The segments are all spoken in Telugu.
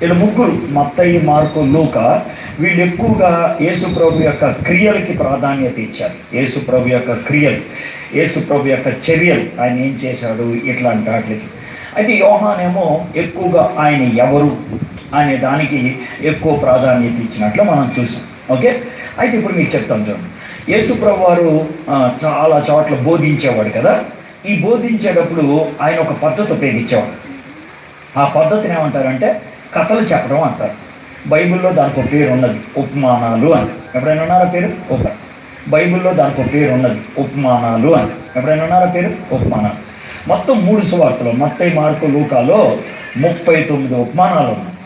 వీళ్ళు ముగ్గురు మత్తయి, మార్కు, లూకా, వీళ్ళు ఎక్కువగా యేసుప్రభు యొక్క క్రియలకి ప్రాధాన్యత ఇచ్చారు. యేసుప్రభు యొక్క క్రియలు, యేసుప్రభు యొక్క చర్యలు, ఆయన ఏం చేశాడు ఇట్లాంటి వాటికి. అయితే యోహానేమో ఎక్కువగా ఆయన ఎవరు అనే దానికి ఎక్కువ ప్రాధాన్యత ఇచ్చినట్లు మనం చూసాం. ఓకే, అయితే ఇప్పుడు మీకు చెప్తాను చూడండి. యేసుప్రభు వారు చాలా చోట్ల బోధించేవాడు కదా. ఈ బోధించేటప్పుడు ఆయన ఒక పద్ధతి ఉపయోగించేవాడు. ఆ పద్ధతిని ఏమంటారంటే కథలు చెప్పడం అంటారు. బైబిల్లో దానికి ఒక పేరు ఉన్నది, ఉపమానాలు అని. ఎప్పుడైనా ఉన్నారా పేరు? ఒక బైబిల్లో దానికి ఒక పేరు ఉన్నది, ఉపమానాలు అని. ఎప్పుడైనా ఉన్నారా పేరు? ఉపమానాలు. మొత్తం 3 సువార్తలు, మత్తయి, మార్కు, లూకాలో 39 ఉపమానాలు ఉన్నాయి.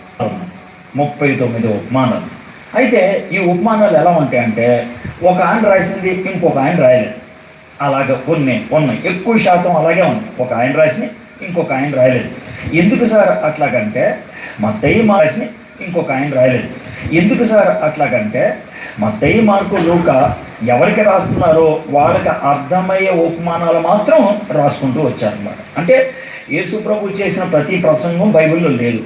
39 ఉపమానాలు. అయితే ఈ ఉపమానాలు ఎలా ఉంటాయంటే ఒక ఆయన రాసింది ఇంకొక ఆయన రాయలేదు. అలాగే కొన్ని ఉన్నాయి, ఎక్కువ శాతం అలాగే ఉంది. ఒక ఆయన రాసి ఇంకొక ఆయన రాయలేదు. ఎందుకు సార్ అట్లాగంటే మత్తయి రాసి ఇంకొక ఆయన రాయలేదు. ఎందుకు సార్ అట్లాగంటే మత్తయి, మార్కు, లూకా ఎవరికి రాస్తున్నారో వాళ్ళకి అర్థమయ్యే ఉపమానాలు మాత్రం రాసుకుంటూ వచ్చారన్నమాట. అంటే యేసుప్రభు చేసిన ప్రతి ప్రసంగం బైబిల్లో లేదు.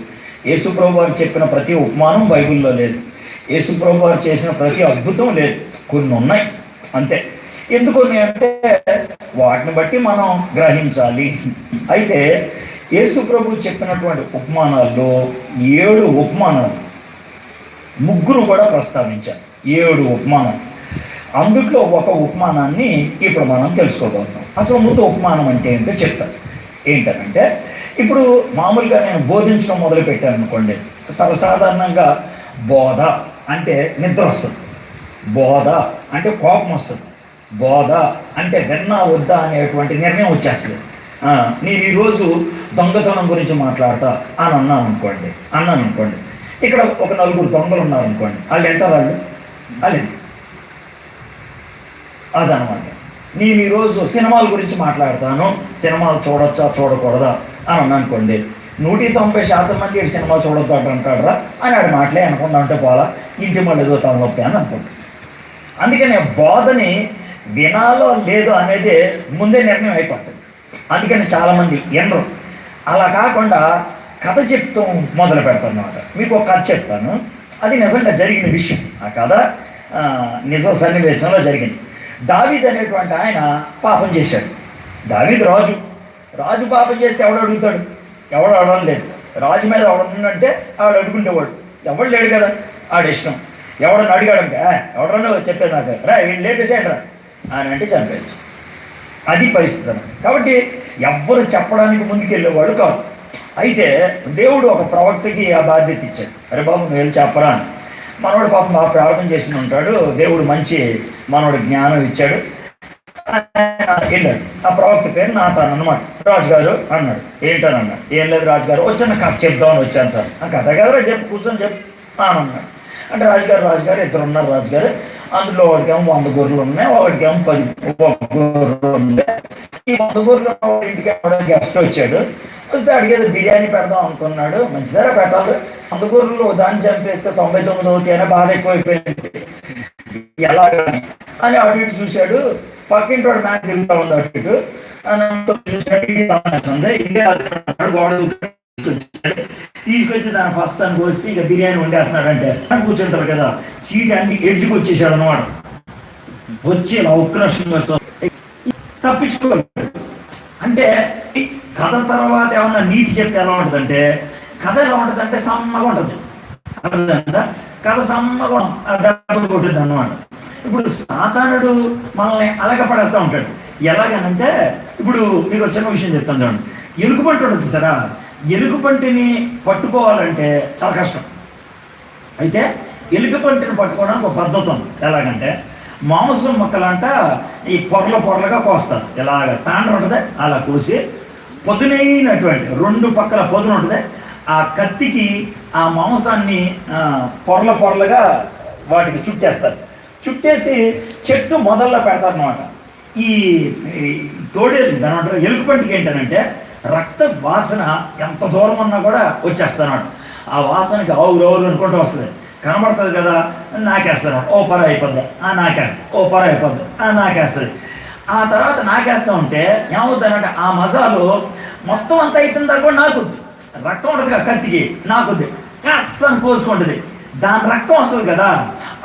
యేసుప్రభు వారు చెప్పిన ప్రతి ఉపమానం బైబిల్లో లేదు. యేసుప్రభు వారు చేసిన ప్రతి అద్భుతం లేదు. కొన్ని ఉన్నాయి అంతే. ఎందుకొని అంటే వాటిని బట్టి మనం గ్రహించాలి. అయితే యేసుప్రభు చెప్పినటువంటి ఉపమానాల్లో 7 ఉపమానాలు ముగ్గురు కూడా ప్రస్తావించారు. 7 ఉపమానాలు. అందుట్లో ఒక ఉపమానాన్ని ఇప్పుడు మనం తెలుసుకోబోతున్నాం. అసలు ముందు ఉపమానం అంటే ఏంటో చెప్తాను. ఏంటంటే ఇప్పుడు మామూలుగా నేను బోధించడం మొదలుపెట్టాను అనుకోండి, సర్వసాధారణంగా బోధ అంటే నిద్ర వస్తుంది, బోధ అంటే కోపం వస్తుంది, బోధ అంటే విన్నా వద్దా అనేటువంటి నిర్ణయం వచ్చేస్తుంది. నేను ఈరోజు దొంగతనం గురించి మాట్లాడతా అని అన్నాను అనుకోండి. ఇక్కడ ఒక 4 దొంగలు ఉన్నారనుకోండి, వాళ్ళు ఎంటారు, వాళ్ళు అదనమాట. నేను ఈరోజు సినిమాల గురించి మాట్లాడతాను, సినిమాలు చూడొచ్చా చూడకూడదా అని అన్నా అనుకోండి, 190% మంది సినిమా చూడొద్దు అంటాడరా అని ఆడు మాటలే అనుకుంటా అంటే పోలా, ఇంటి మళ్ళీ ఏదో తలనొప్పి అని అనుకుంటా. అందుకని బోధని వినాలో లేదో అనేది ముందే నిర్ణయం అయిపోతుంది. అందుకని చాలామంది ఎన్నరు. అలా కాకుండా కథ చెప్తూ మొదలు పెడతాను అన్నమాట. మీకు ఒక కథ చెప్తాను, అది నిజంగా జరిగిన విషయం. ఆ కథ నిజ సన్నివేశంలో జరిగింది. దావీదు అనేటువంటి ఆయన పాపం చేశాడు. దావీదు రాజు పాపం చేస్తే ఎవడు అడుగుతాడు? ఎవడు అడగలేదు. రాజు మీద ఎవడుందంటే ఆడు అడుగుంటేవాడు, ఎవడు లేడు కదా, ఆడు ఇష్టం. ఎవడన్నా అడిగాడంటే ఎవడన్నా చెప్పేది నాకు, రా వీళ్ళు లేపేసేయండి రా అని అంటే చంపేది. అది పరిస్థితి. కాబట్టి ఎవ్వరు చెప్పడానికి ముందుకెళ్ళేవాడు కాదు. అయితే దేవుడు ఒక ప్రవక్తకి ఆ బాధ్యత ఇచ్చాడు. అరే బాబు నువ్వు వెళ్ళి చెప్పరా అని. మనవాడు పాపం బాగా ప్రార్థన చేసి ఉంటాడు, దేవుడు మంచి మనవాడు జ్ఞానం ఇచ్చాడు. వెళ్ళాడు. ఆ ప్రవక్త పేరు నాతాను అనమాట. రాజుగారు అన్నాడు. ఏంటని అన్నాడు. ఏం లేదు రాజుగారు, వచ్చాను కథ చెప్దామని వచ్చాను సార్. ఆ కథ కదరా చెప్పు, కూర్చొని చెప్పు అని అన్నాడు. అంటే రాజుగారు 2 ఉన్నారు రాజుగారు. అందులో ఒకటికేమో 100 గొర్రెలు ఉన్నాయి, ఒకటికేమో 10 గొర్రెలు ఉన్నాయి. ఈ 100 గొర్రెలు ఇంటికి గెస్ట్ వచ్చాడు. వస్తే అడిగేది బిర్యానీ పెడదాం అనుకున్నాడు. మంచిదారా పెట్టాలి. 100 గొర్రెలు దాన్ని చంపేస్తే 99 ఒకటి బాధ ఎక్కువైపోయింది ఎలాగా అని అటు ఇటు చూశాడు. పక్కింటి వాడు మ్యాచ్ తిరుగుతూ ఉంది అటు ఇటు తీసుకొచ్చి దాని ఫస్ట్ అని కోసి ఇక బిర్యానీ వండేస్తున్నాడంటే అని కూర్చుంటారు కదా, చీటి అన్ని ఎడ్జుకు వచ్చేసాడు అనమాట. వచ్చి ఇలా ఉక్రోషంగా తప్పించుకోవాలి. అంటే కథ తర్వాత ఏమన్నా నీతి చెప్తే ఎలా ఉంటుందంటే, కథ ఎలా ఉంటుందంటే సమ్మగా ఉంటుంది. అర్థమైందా? కథ సమ్మగా డబ్బులు కొట్టింది అన్నమాట. ఇప్పుడు సాతానుడు మనల్ని అలగపడేస్తూ ఉంటాడు. ఎలాగనంటే ఇప్పుడు మీకు ఒక చిన్న విషయం చెప్తాను చూడండి. ఎలుగుబంటి ఉంటుంది సరే, ఎలుగుబంటిని పట్టుకోవాలంటే చాలా కష్టం. అయితే ఎలుగుబంటిని పట్టుకోవడానికి ఒక పద్ధతి ఉంది. ఎలాగంటే మాంసం మొక్కలంట ఈ పొరలుగా కోస్తారు. ఎలాగ తాండ్ర ఉంటుంది అలా కోసి పొదునైనటువంటి 2 పక్కల పొదును ఉంటుంది. ఆ కత్తికి ఆ మాంసాన్ని పొరలుగా వాటికి చుట్టేస్తారు. చుట్టేసి చెట్టు మొదల్లో పెడతారనమాట. ఈ తోడేలు దాని ఎలుగుబంటికి ఏంటనంటే రక్త వాసన ఎంత దూరం ఉన్నా కూడా వచ్చేస్తానమాట. ఆ వాసనకి ఆవురు అనుకుంటూ వస్తుంది. కనబడుతుంది కదా, నాకేస్తాను, ఓ పర అయిపోద్ది, నాకేస్తా, ఓ పర అయిపోద్ది, నాకేస్తుంది. ఆ తర్వాత నాకేస్తా ఉంటే ఏమవుతుందంటే ఆ మసాలు మొత్తం అంతా అయిపోయిన తర్వాత కూడా నాకుద్ది. రక్తం ఉంటుంది కదా కత్తికి, నాకుద్ది. కాస్త పోసుకుంటుంది, దాని రక్తం వస్తుంది కదా,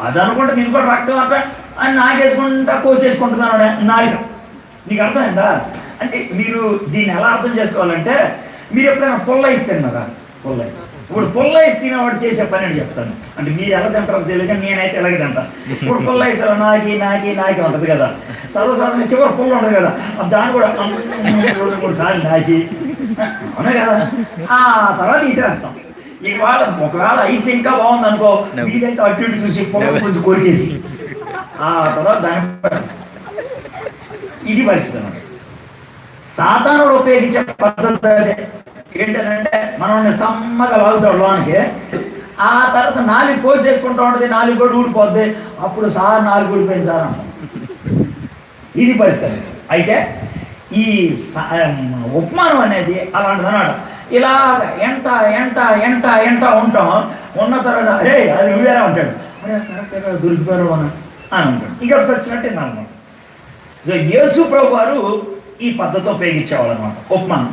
అది అనుకుంటే నేను కూడా రక్తం అంతా అని నాకేసుకుంటా కోసేసుకుంటున్నాను నాలుగు. నీకు అర్థమైందా? అంటే మీరు దీన్ని ఎలా అర్థం చేసుకోవాలంటే, మీరు ఎప్పుడైనా పుల్లైస్ తిన్నారా? పుల్లైస్, ఇప్పుడు పుల్లైస్ తినేవాడు చేసే పని అని చెప్తాను. అంటే మీరు ఎలా తింటారో తెలియక నేనైతే ఎలాగే తింటాను. ఇప్పుడు పుల్లైస్ నాకి ఉంటుంది కదా, సర్వసాధారణ చివరి పుల్ల ఉంటుంది కదా, దాన్ని కూడా 3 సార్లు నాకి అవునా కదా, ఆ తర్వాత తీసేస్తాం. ఒకవేళ ఐస్ ఇంకా బాగుంది అనుకో, వీలైతే అటు ఇటు చూసి పొలం కొంచెం కొరికేసి ఆ తర్వాత దాని ఇది పరిస్థితి అన్నమాట. సాధారణుడు ఉపయోగించే పద్ధతి అదే. ఏంటంటే మనం సమ్మగా లాగుతాడు లోనికి, ఆ తర్వాత 4 కోసేసుకుంటూ ఉంటుంది, 4 కూడా ఊడిపోద్ది, అప్పుడు సార్ 4 ఊడిపోయింది సార్ అంటాం. ఇది పరిస్థితి. అయితే ఈ ఉపమానం అనేది అలాంటిది అన్నాడు. ఇలా ఎంట ఎంట ఎంట ఎంట ఉంటాం, ఉన్న తర్వాత అరే అది నువ్వేరా ఉంటాడు, అరే కరెక్ట్గా దొరికిపోయారు అని అంటాడు. ఇంకా వచ్చినట్టు అనమాట. సో యేసు ప్రభు వారు ఈ పద్ధతితో ఉపయోగించేవాళ్ళు అనమాట ఉపమానం.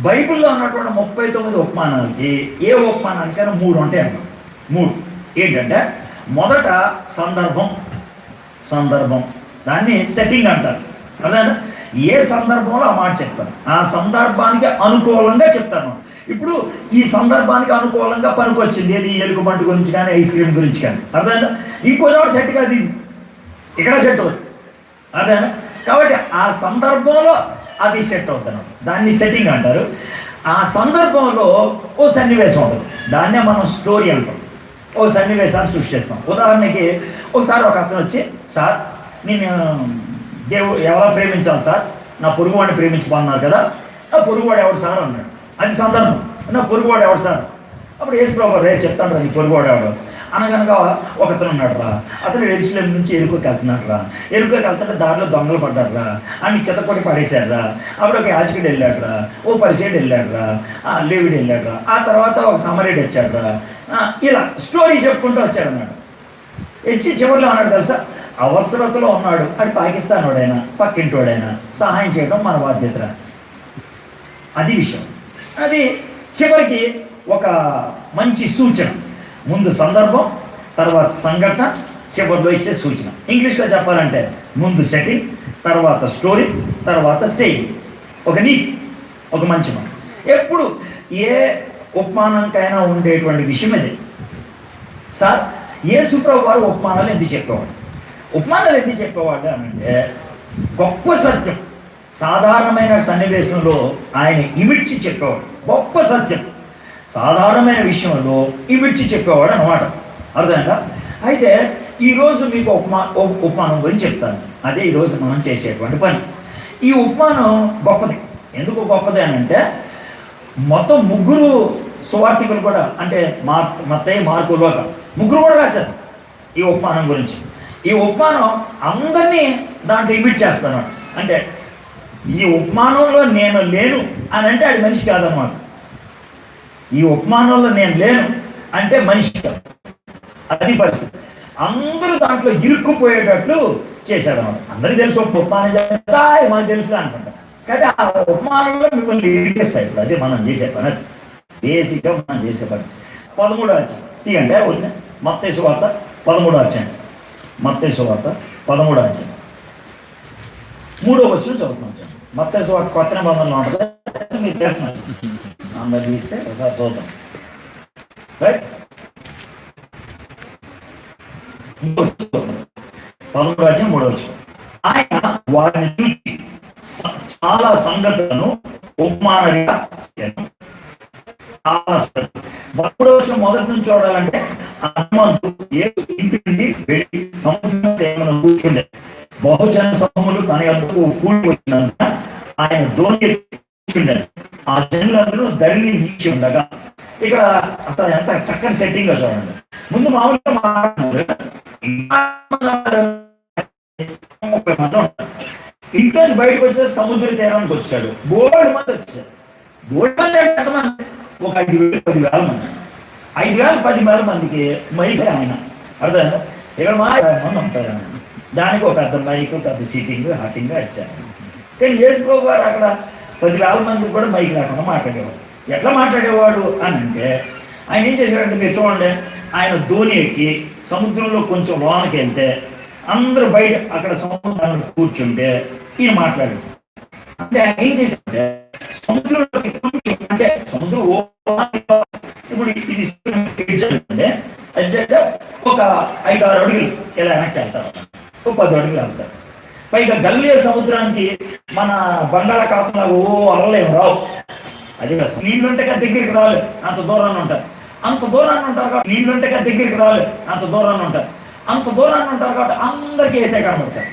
బైబిల్లో ఉన్నటువంటి 39 ఉపమానాలకి ఏ ఉపమానానికైనా 3 ఉంటాయి అన్నమాట. 3 ఏంటంటే, మొదట సందర్భం దాన్ని సెట్టింగ్ అంటారు. అదే ఏ సందర్భంలో ఆ మాట చెప్తాను, ఆ సందర్భానికి అనుకూలంగా చెప్తాను. ఇప్పుడు ఈ సందర్భానికి అనుకూలంగా పనికొచ్చింది ఏది, ఎలుగుబంటి గురించి కానీ ఐస్ క్రీమ్ గురించి కానీ, అర్థమైందా? ఇంకో చోట సెట్ కాదు, ఇది ఇక్కడ సెట్ అవుతుంది, అదేనా? కాబట్టి ఆ సందర్భంలో అది సెట్ అవుతాను, దాన్ని సెట్టింగ్ అంటారు. ఆ సందర్భంలో ఓ సన్నివేశం ఉంటుంది, దాన్నే మనం స్టోరీ అంటాం. ఓ సన్నివేశాన్ని సృష్టిస్తాం. ఉదాహరణకి ఒకసారి ఒక అతను వచ్చి, సార్ నేను దేవుడు ఎవరో ప్రేమించాలి సార్, నా పొరుగువాడిని ప్రేమించమన్నారు కదా, నా పొరుగువాడు ఎవడు సార్ అన్నాడు. అది సందర్భం. నా పొరుగువాడు ఎవడు సార్? అప్పుడు యేసు ప్రభు రేపు చెప్తాను రా నీ పొరుగువాడు ఎవడు అనగనగా ఒకతను ఉన్నాడు రా, అతను ఎరుసలేం నుంచి ఎరుకోకి వెళ్తున్నాడు రా, ఎరుకోకి వెళ్తుంటే దారిలో దొంగలు పడ్డారు రా, అన్ని చెత్తకొట్టి పడేశారు రా. అప్పుడు ఒక యాజకుడు వెళ్ళాడు రా, ఓ పరిచయుడు వెళ్ళాడు రా, లేవిడు వెళ్ళాడు రా, ఆ తర్వాత ఒక సమరేడు వచ్చాడు రా. ఇలా స్టోరీ చెప్పుకుంటూ వచ్చాడు అన్నాడు. వచ్చి చివరిలో అన్నాడు తెలుసా, అవసరతలో ఉన్నాడు, అది పాకిస్తాన్ వాడైనా పక్కింటోడైనా సహాయం చేయడం మన బాధ్యత. అది విషయం. అది చివరికి ఒక మంచి సూచన. ముందు సందర్భం, తర్వాత సంఘటన, చివరిలో ఇచ్చే సూచన. ఇంగ్లీష్లో చెప్పాలంటే ముందు సెట్టింగ్, తర్వాత స్టోరీ, తర్వాత సేయింగ్. ఒక నీతి, ఒక మంచి మాట. ఎప్పుడు ఏ ఉపమానంకైనా ఉండేటువంటి విషయం ఇది. సార్ యేసు ప్రభు వారు ఉపమానాలు ఎందుకు చెప్పేవాడు? ఉపమానాలు ఎందుకు చెప్పేవాడు అంటే, గొప్ప సత్యం సాధారణమైన సన్నివేశంలో ఆయన ఇమిడ్చి చెప్పేవాడు. గొప్ప సత్యం సాధారణమైన విషయంలో ఇమిడ్చి చెప్పేవాడు అన్నమాట. అర్థమైందా? అయితే ఈరోజు మీకు ఉపమానం గురించి చెప్తాను. అదే ఈరోజు మనం చేసేటువంటి పని. ఈ ఉపమానం గొప్పది. ఎందుకు గొప్పది అని అంటే, మొత్తం 3 సువార్తికులు కూడా, అంటే మత్తయి, మార్కు, లూకా, 3 కూడా రాశారు ఈ ఉపమానం గురించి. ఈ ఉపమానం అందరినీ దాంట్లో ఇమిట్ చేస్తాను. అంటే ఈ ఉపమానంలో నేను లేను అని అంటే అది మనిషి కాదనమాట. ఈ ఉపమానంలో నేను లేను అంటే మనిషి కాదు, అది పరిస్థితి. అందరూ దాంట్లో ఇరుక్కుపోయేటట్లు చేశాడు అన్నమాట. అందరికీ తెలుసు ఉపమానం చేస్తా మనకు తెలుసు అనుకుంటా, కానీ ఆ ఉపమానంలో మిమ్మల్ని ఇరికిస్తాయి. ఇప్పుడు అదే మనం చేసే పని, అది బేసిక్గా మనం చేసే పని. 13వ అధ్యాయం తీయండి. వదిలే మత్తయి సువార్త 13వ అధ్యాయం. మత్తయి సువార్త 13వ అధ్యాయం 3వ వచనం చదువుతున్నాం. మత్తయి సువార్త కొత్త నిబంధనలో ఉంటుంది, మీరు చేస్తున్నారు. అందరు తీస్తే ఒకసారి చూద్దాం. రైట్, 13వ అధ్యాయం 3వ వచనం. ఆయన వారిని చూసి చాలా సంగతులను ఉపమానంగా మొదటి నుంచి చూడాలంటే, హనుమంతుడు ఇంటి నుండి వెళ్ళి సముద్రం కూర్చుండే బహుజన సమూహములు తన యొద్దకు కూడి వచ్చినందున ఆయన ధోని కూర్చుండే. ఆ జనులందరూ ధరిని నిలిచి ఉండగా, ఇక్కడ అసలు ఎంత చక్కని సెట్టింగ్ చూడండి. ముందు మామూలుగా మాట్లాడుతున్నారు, 30 మంది ఉంటారు. ఇంట్లో బయటకు వచ్చారు, సముద్ర తీరానికి వచ్చాడు. 3 మంది వచ్చారు. 3 మంది అంటే ఎంతమంది? ఒక 5,000, 10,000 మంది. 5,000, 10,000 మందికి మైక్ ఆయన. అర్థమైందా? ఇక్కడ మా 50 మంది ఉంటారు. దానికి ఒక పెద్ద మైక్, పెద్ద సీటింగ్, హాటింగ్ ఇచ్చారు. కానీ యేసు ప్రభు గారు అక్కడ 10,000 మందికి కూడా మైక్ లేకుండా మాట్లాడేవాడు. ఎట్లా మాట్లాడేవాడు అని అంటే, ఆయన ఏం చేశాడంటే మీరు చూడండి, ఆయన ధోని ఎక్కి సముద్రంలో కొంచెం లోనకి వెళ్తే అందరూ బయట అక్కడ సముద్రంలో కూర్చుంటే ఈయన మాట్లాడాడు. అంటే ఆయన ఏం చేశాడంటే సముద్రంలోకి కొంచెం, అంటే సముద్రం ఇప్పుడు ఇది ఒక 5-6 అడుగులు ఇలా వెనక్కి వెళ్తారు, ఒక 10 అడుగులు వెళ్తారు. పైగా గల్లియ సముద్రానికి మన బంగాళాఖాతంలో అరలేము రావు. అది నీళ్ళుంటే దగ్గరికి రాలేదు, అంత దూరాన్ని ఉంటారు. అంత దూరాన్ని ఉంటారు కాబట్టి నీళ్ళుంటే దగ్గరికి రాలేదు, అంత దూరాన్ని ఉంటారు. అంత దూరాన్ని ఉంటారు కాబట్టి అందరికీ వేసే కనబడతారు.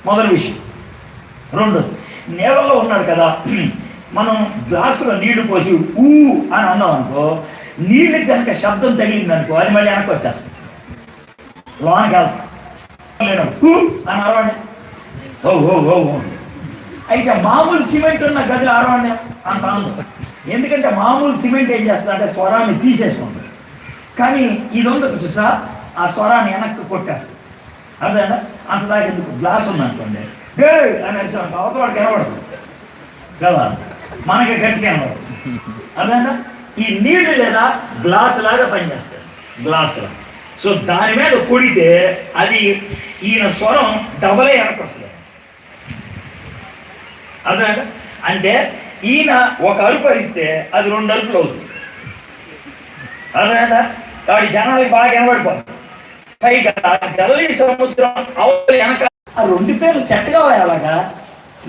మొదటి విషయం. రెండోది, నేలలో ఉన్నాడు కదా, మనం గ్లాసులో నీళ్లు పోసి ఊ అని అన్నాం అనుకో, నీళ్ళకి కనుక శబ్దం తగిలింది అనుకో, అది మళ్ళీ వెనక్కి వచ్చేస్తుంది, లోనికి వెళ్తాం. ఊ అని అరవండి, ఓ ఓ ఓ ఓ. అయితే మామూలు సిమెంట్ ఉన్న గదిలో అరవండి అంత ఆనందం. ఎందుకంటే మామూలు సిమెంట్ ఏం చేస్తుంది అంటే స్వరాన్ని తీసేసుకుంటుంది. కానీ ఇది ఉంది చూసా, ఆ స్వరాన్ని వెనక్కి కొట్టేస్తుంది. అదేనా? అంత దాకా ఎందుకు గ్లాస్ ఉందనుకోండి, డే అని అరిసాను అవతల వాడికి కనబడదు కదా, మనకి గట్టిగా కనబడదు. అదేనా? ఈ నీళ్లు లేదా గ్లాస్ లాగా పనిచేస్తాయి, గ్లాస్ లాగా. సో దాని మీద కొడితే అది ఈయన స్వరం డబలే వెనక్కి వస్తుంది. అదే అంటే ఈయన ఒక అరుపు అరిస్తే అది 2 అరుపులు అవుతుంది. అర్థమైందా? వాడి జనాలకి బాగా కనబడిపోతుంది. పైగా గల్లీ సముద్రం అవతల వెనక ఆ 2 పేర్లు సెట్గా అలాగా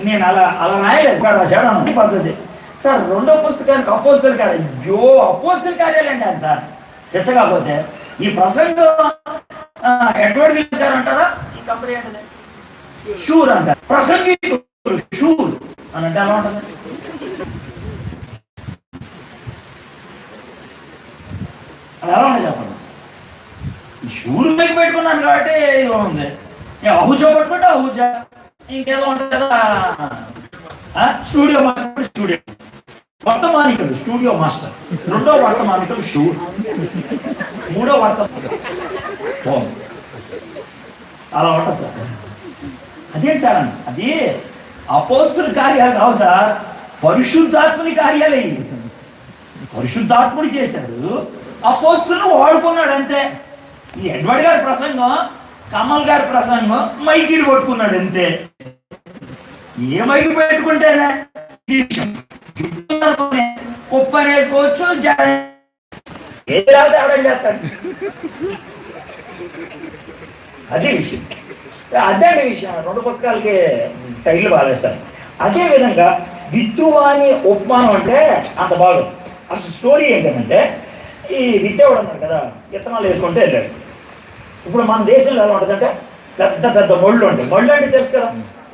నేను అలా రాయలేదు. రాశాడు పద్ధతి సార్. 2వ పుస్తకానికి అపోస్తల కార్యాలు, అపోస్తల కార్యాలండి అని సార్ తెచ్చకపోతే ఈ ప్రసంగం ఎడ్వర్డ్ విలియమ్స్ గారు అంటారా, ఈ కంపెనీ అంటే షూర్ అంటారు, ప్రసంగికుడు షూర్ అని అంటే ఎలా ఉంటుంది? అది ఎలా ఉంటుంది చెప్పండి. ఈ షూర్ మీద పెట్టుకున్నాను కాబట్టి ఇది ఉంది. అహుజా పట్టుకుంటే అహుజా, ఇంకేదో ఉంటుంది కదా స్టూడియో మాస్టర్, స్టూడియో వర్తమానికుడు స్టూడియో మాస్టర్, 2వ వర్తమానికుడు షూర్, 3వ వర్తమానం అలా ఉంటుంది సార్. అదేంటి సార్ అండి, అది అపోస్తల కార్యాలు కావు సార్, పరిశుద్ధాత్ముని కార్యాలే. పరిశుద్ధాత్ముడు చేశాడు, అపోస్తలను వాడుకున్నాడు అంతే. ఈ ఎడ్వర్డ్ గారి ప్రసంగం, కమల్ గారి ప్రసంగం మైకిడి పట్టుకున్నాడు అంతే. ఏ మైకి పెట్టుకుంటేనే కుప్పని వేసుకోవచ్చు, ఏది రాకపోతే ఆవిడ చేస్తాడు. అదే విషయం, అదే విషయం. 2 పుస్తకాలకి టైటిల్ బాగాలేస్తారు. అదే విధంగా విత్తువాని ఉపమానం అంటే అంత బాగుంది. అసలు స్టోరీ ఏంటంటే, ఈ విత్తేవాడు అన్నాడు కదా, విత్తనాలు వేసుకుంటే వెళ్ళాడు. ఇప్పుడు మన దేశంలో ఎలా ఉంటుందంటే పెద్ద పెద్ద మొళ్ళు ఉంటాయి. మొళ్ళు అంటే తెలుసు కదా,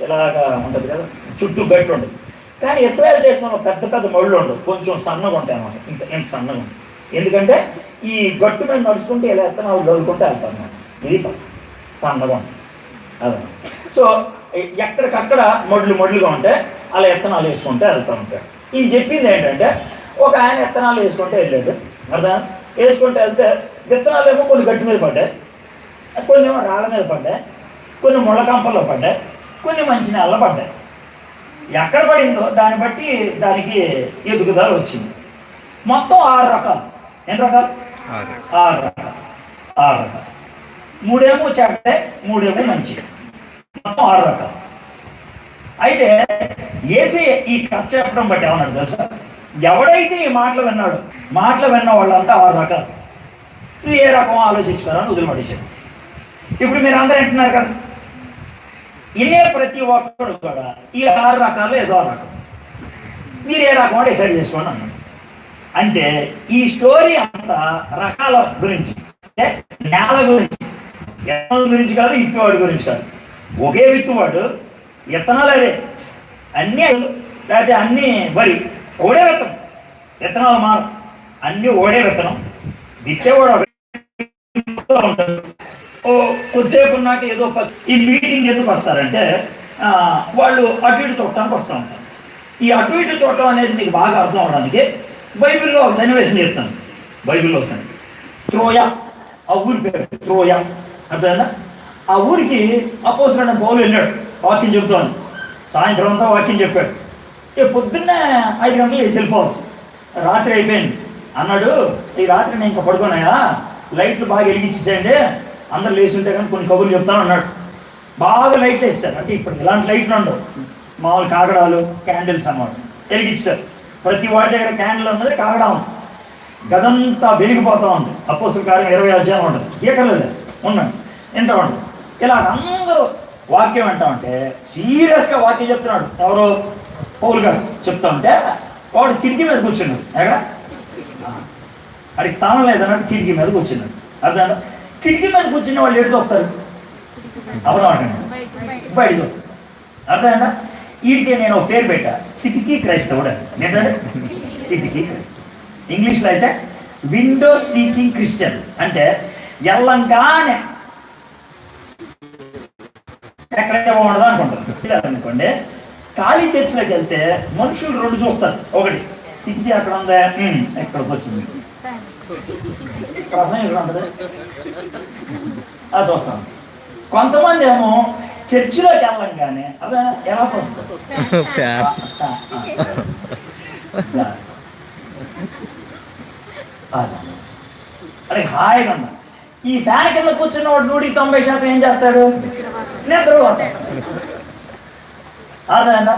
ఇలాగా ఉంటుంది కదా, చుట్టూ గట్టి ఉంటుంది. కానీ ఇస్రాయేల్ దేశంలో పెద్ద పెద్ద మొళ్ళు ఉండవు, కొంచెం సన్నగా ఉంటాయి అన్నమాట. ఇంత సన్నగా ఉంటుంది. ఎందుకంటే ఈ గట్టు మీద నడుచుకుంటే ఇలా విత్తనాలు చదువుకుంటే వెళ్తాం అన్నమాట. ఇది సన్నగా ఉంటుంది అదే. సో ఎక్కడికక్కడ మొడ్లుగా ఉంటే అలా విత్తనాలు వేసుకుంటే వెళ్తూ ఉంటాడు. ఈయన చెప్పింది ఏంటంటే, ఒక ఆయన విత్తనాలు వేసుకుంటే వెళ్ళాడు. అర్థం వేసుకుంటే వెళ్తే విత్తనాలు ఏమో కొన్ని గట్టి మీద పడ్డాయి, కొన్ని ఏమో రాళ్ళ మీద పడ్డాయి, కొన్ని ముళ్ళకంపల్లో పడ్డాయి, కొన్ని మంచి నెలలు పడ్డాయి. ఎక్కడ పడిందో దాన్ని బట్టి దానికి ఎదుగుదల వచ్చింది. మొత్తం 6 రకాలు. ఎన్ని రకాలు? 6 రకాలు. 6 రకాలు. 3 ఏమో చెడ్డే, 3 ఏమో మంచి, మొత్తం 6 రకాలు. అయితే ఏసీ ఈ కథ చెప్పడం బట్టి ఏమన్నాడు తెలుసా, ఎవడైతే ఈ మాటలు విన్న వాళ్ళంతా 6 రకాలు. నువ్వు ఏ రకం ఆలోచించుకోవాలని వదిలిపడేశాడు. ఇప్పుడు మీరు అందరూ వింటున్నారు కదా, ఇనే ప్రతి ఒక్కడు కూడా ఈ 6 రకాలు ఏదో రకం, మీరు ఏ రకం డిసైడ్ చేసుకోండి అన్నాడు. అంటే ఈ స్టోరీ అంతా రకాల గురించి, నేల గురించి, విత్తనాల గురించి కాదు, విత్తువాడి గురించి కాదు. ఒకే విత్తువాడు, విత్తనాలు అదే, అన్నీ లేకపోతే అన్నీ వరి, ఓడే విత్తనం, విత్తనాలు మారు, అన్నీ ఓడే విత్తనం. విత్తేవాడు ఉంటాడు. కొద్దిసేపు ఉన్నాక ఏదో ఈ మీటింగ్ ఎందుకు వస్తారంటే వాళ్ళు అటు ఇటు చూడటానికి వస్తూ ఉంటారు. ఈ అటు ఇటు చూడటం అనేది మీకు బాగా అర్థం అవడానికి బైబిల్లో ఒక సన్నివేశం చెప్తాను. బైబిల్లో ఒక సన్నివేశం, త్రోయ, ఆ ఊరి పేరు త్రోయ. అర్థమైందా? ఆ ఊరికి అపోస్తలుడైన పౌలు వెళ్ళాడు, వాక్యం చెబుతాను. సాయంత్రం అంతా వాక్యం చెప్పాడు. పొద్దున్నే 5 గంటలు వేసి వెళ్ళిపోవచ్చు. రాత్రి అయిపోయింది, అన్నాడు, ఈ రాత్రి నేను ఇంకా పడుకున్నాయా, లైట్లు బాగా వెలిగించేసేయండి, అందరు లేచి ఉంటే కానీ కొన్ని కబుర్లు చెప్తాను అన్నాడు. బాగా లైట్లు వేస్తారు, అంటే ఇప్పుడు ఇలాంటి లైట్లు ఉండవు, మామూలు కాగడాలు క్యాండిల్స్ అన్నమాట వెలిగించారు. ప్రతి వాడి దగ్గర క్యాండిల్ ఉన్నది, కాగడా ఉంది, గదంతా వెలిగిపోతూ ఉంది. అపోస్తుల కార్యం 20 అధ్యాయం ఉంటుంది, గీకలేదు ఉన్నాడు వింటూ ఉంటుంది. ఇలా అందరూ వాక్యం వింటా ఉంటే సీరియస్గా వాక్యం చెప్తున్నాడు. ఎవరు? పౌలు గారు చెప్తా ఉంటే వాడు కిటికీ మీద కూర్చున్నాడు. ఎక్కడ అది స్థానం లేదన్నట్టు కిటికీ మీద కూర్చున్నాడు. అర్థం? కిటికీ మీద కూర్చున్న వాళ్ళు ఎటు చూస్తారు? అబద్ధం బయట చూస్తారు. అర్థమైందా? వీడికి నేను ఒక పేరు పెట్టా, కిటికీ క్రైస్తవుడు అని. ఏంటంటే కిటికీ క్రైస్తవుడు. ఇంగ్లీష్లో అయితే విండో సీకింగ్ క్రిస్టియన్. అంటే ఎల్లంగానే ఎక్కడైతే బాగుండదు అనుకుంటారు. అనుకోండి, ఖాళీ చర్చిలోకి వెళ్తే మనుషులు రెండు చూస్తారు. ఒకటి, కిటికీ అక్కడ ఉందా, ఎక్కడికి వచ్చింది, అది చూస్తాం. కొంతమంది ఏమో చర్చిలోకి వెళ్ళంగానే అదే ఎలా చూస్తారు, అరే హాయిగా ఉన్నా. ఈ ఫ్యాన్ కింద కూర్చున్న వాడు 190% ఏం చేస్తాడు? నిద్ర పోతాడు. అర్థమైందా?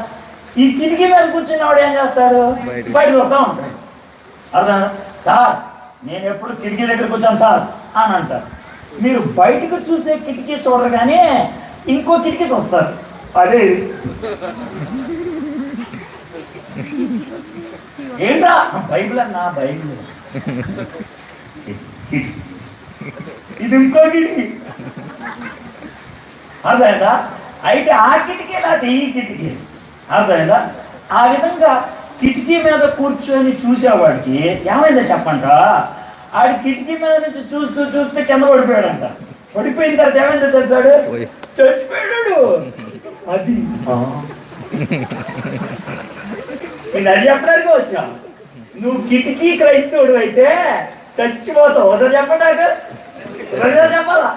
ఈ కిటికీ మీద కూర్చున్న వాడు ఏం చేస్తాడు? బయట వస్తూ ఉంటాడు. అర్థమైందా? సార్ నేను ఎప్పుడు కిటికీ దగ్గర కూర్చోను సార్ అని అంటారు. మీరు బయటకు చూసే కిటికీ చూడరు కానీ ఇంకో కిటికీ చూస్తారు. అదే ఏంట్రా బైబిల్ అన్నా, బైబిల్ ఇది ఇంకో కిటికీ. అర్థమైందా? అయితే ఆ కిటికీ లేకపోతే ఈ కిటికీ. అర్థమైందా? ఆ విధంగా కిటికీ మీద కూర్చొని చూసేవాడికి ఏమైందో చెప్పంట, ఆడి కిటికీ మీద నుంచి చూస్తూ చూస్తే కింద పడిపోయాడంట. పడిపోయిన తర్వాత ఏమైందో తెలుసాడు? చచ్చిపోయాడు. అది నేను అది చెప్పడానికి వచ్చా. నువ్వు కిటికీ క్రైస్తవుడు అయితే చచ్చిపోతావు. ఒకసారి చెప్పండి, ఒకసారి చెప్పాలా?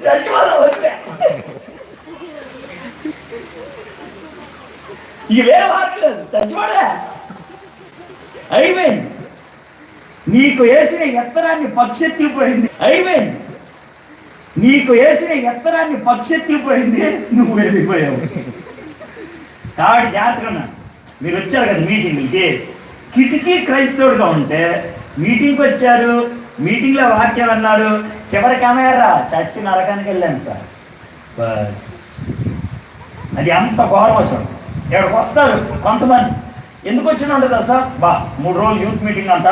చచ్చిపోతావు. వస్తే ఇక వేరే మార్గలేదు, చచ్చిపోడే. అయిపోయింది. నీకు వేసిన ఎత్తనాన్ని పక్షెత్తిపోయింది. అయిపోయింది. నీకు వేసిన ఎత్తనాన్ని పక్షెత్తిపోయింది, నువ్వు వెళ్ళిపోయావు. కాబట్టి జాతకన్నా మీరు వచ్చారు కదా మీటింగ్కి, కిటికీ క్రైస్తవుడుగా ఉంటే మీటింగ్కి వచ్చారు, మీటింగ్లో వాక్యం అన్నారు, చివరికి ఏమయ్యారా? చచ్చి నరకానికి వెళ్ళాను సార్. బస్ అది అంత ఘోరం. అసలు ఇక్కడికి వస్తారు కొంతమంది, ఎందుకు వచ్చిన ఉంటుంది సార్? 3 రోజులు యూత్ మీటింగ్ అంట,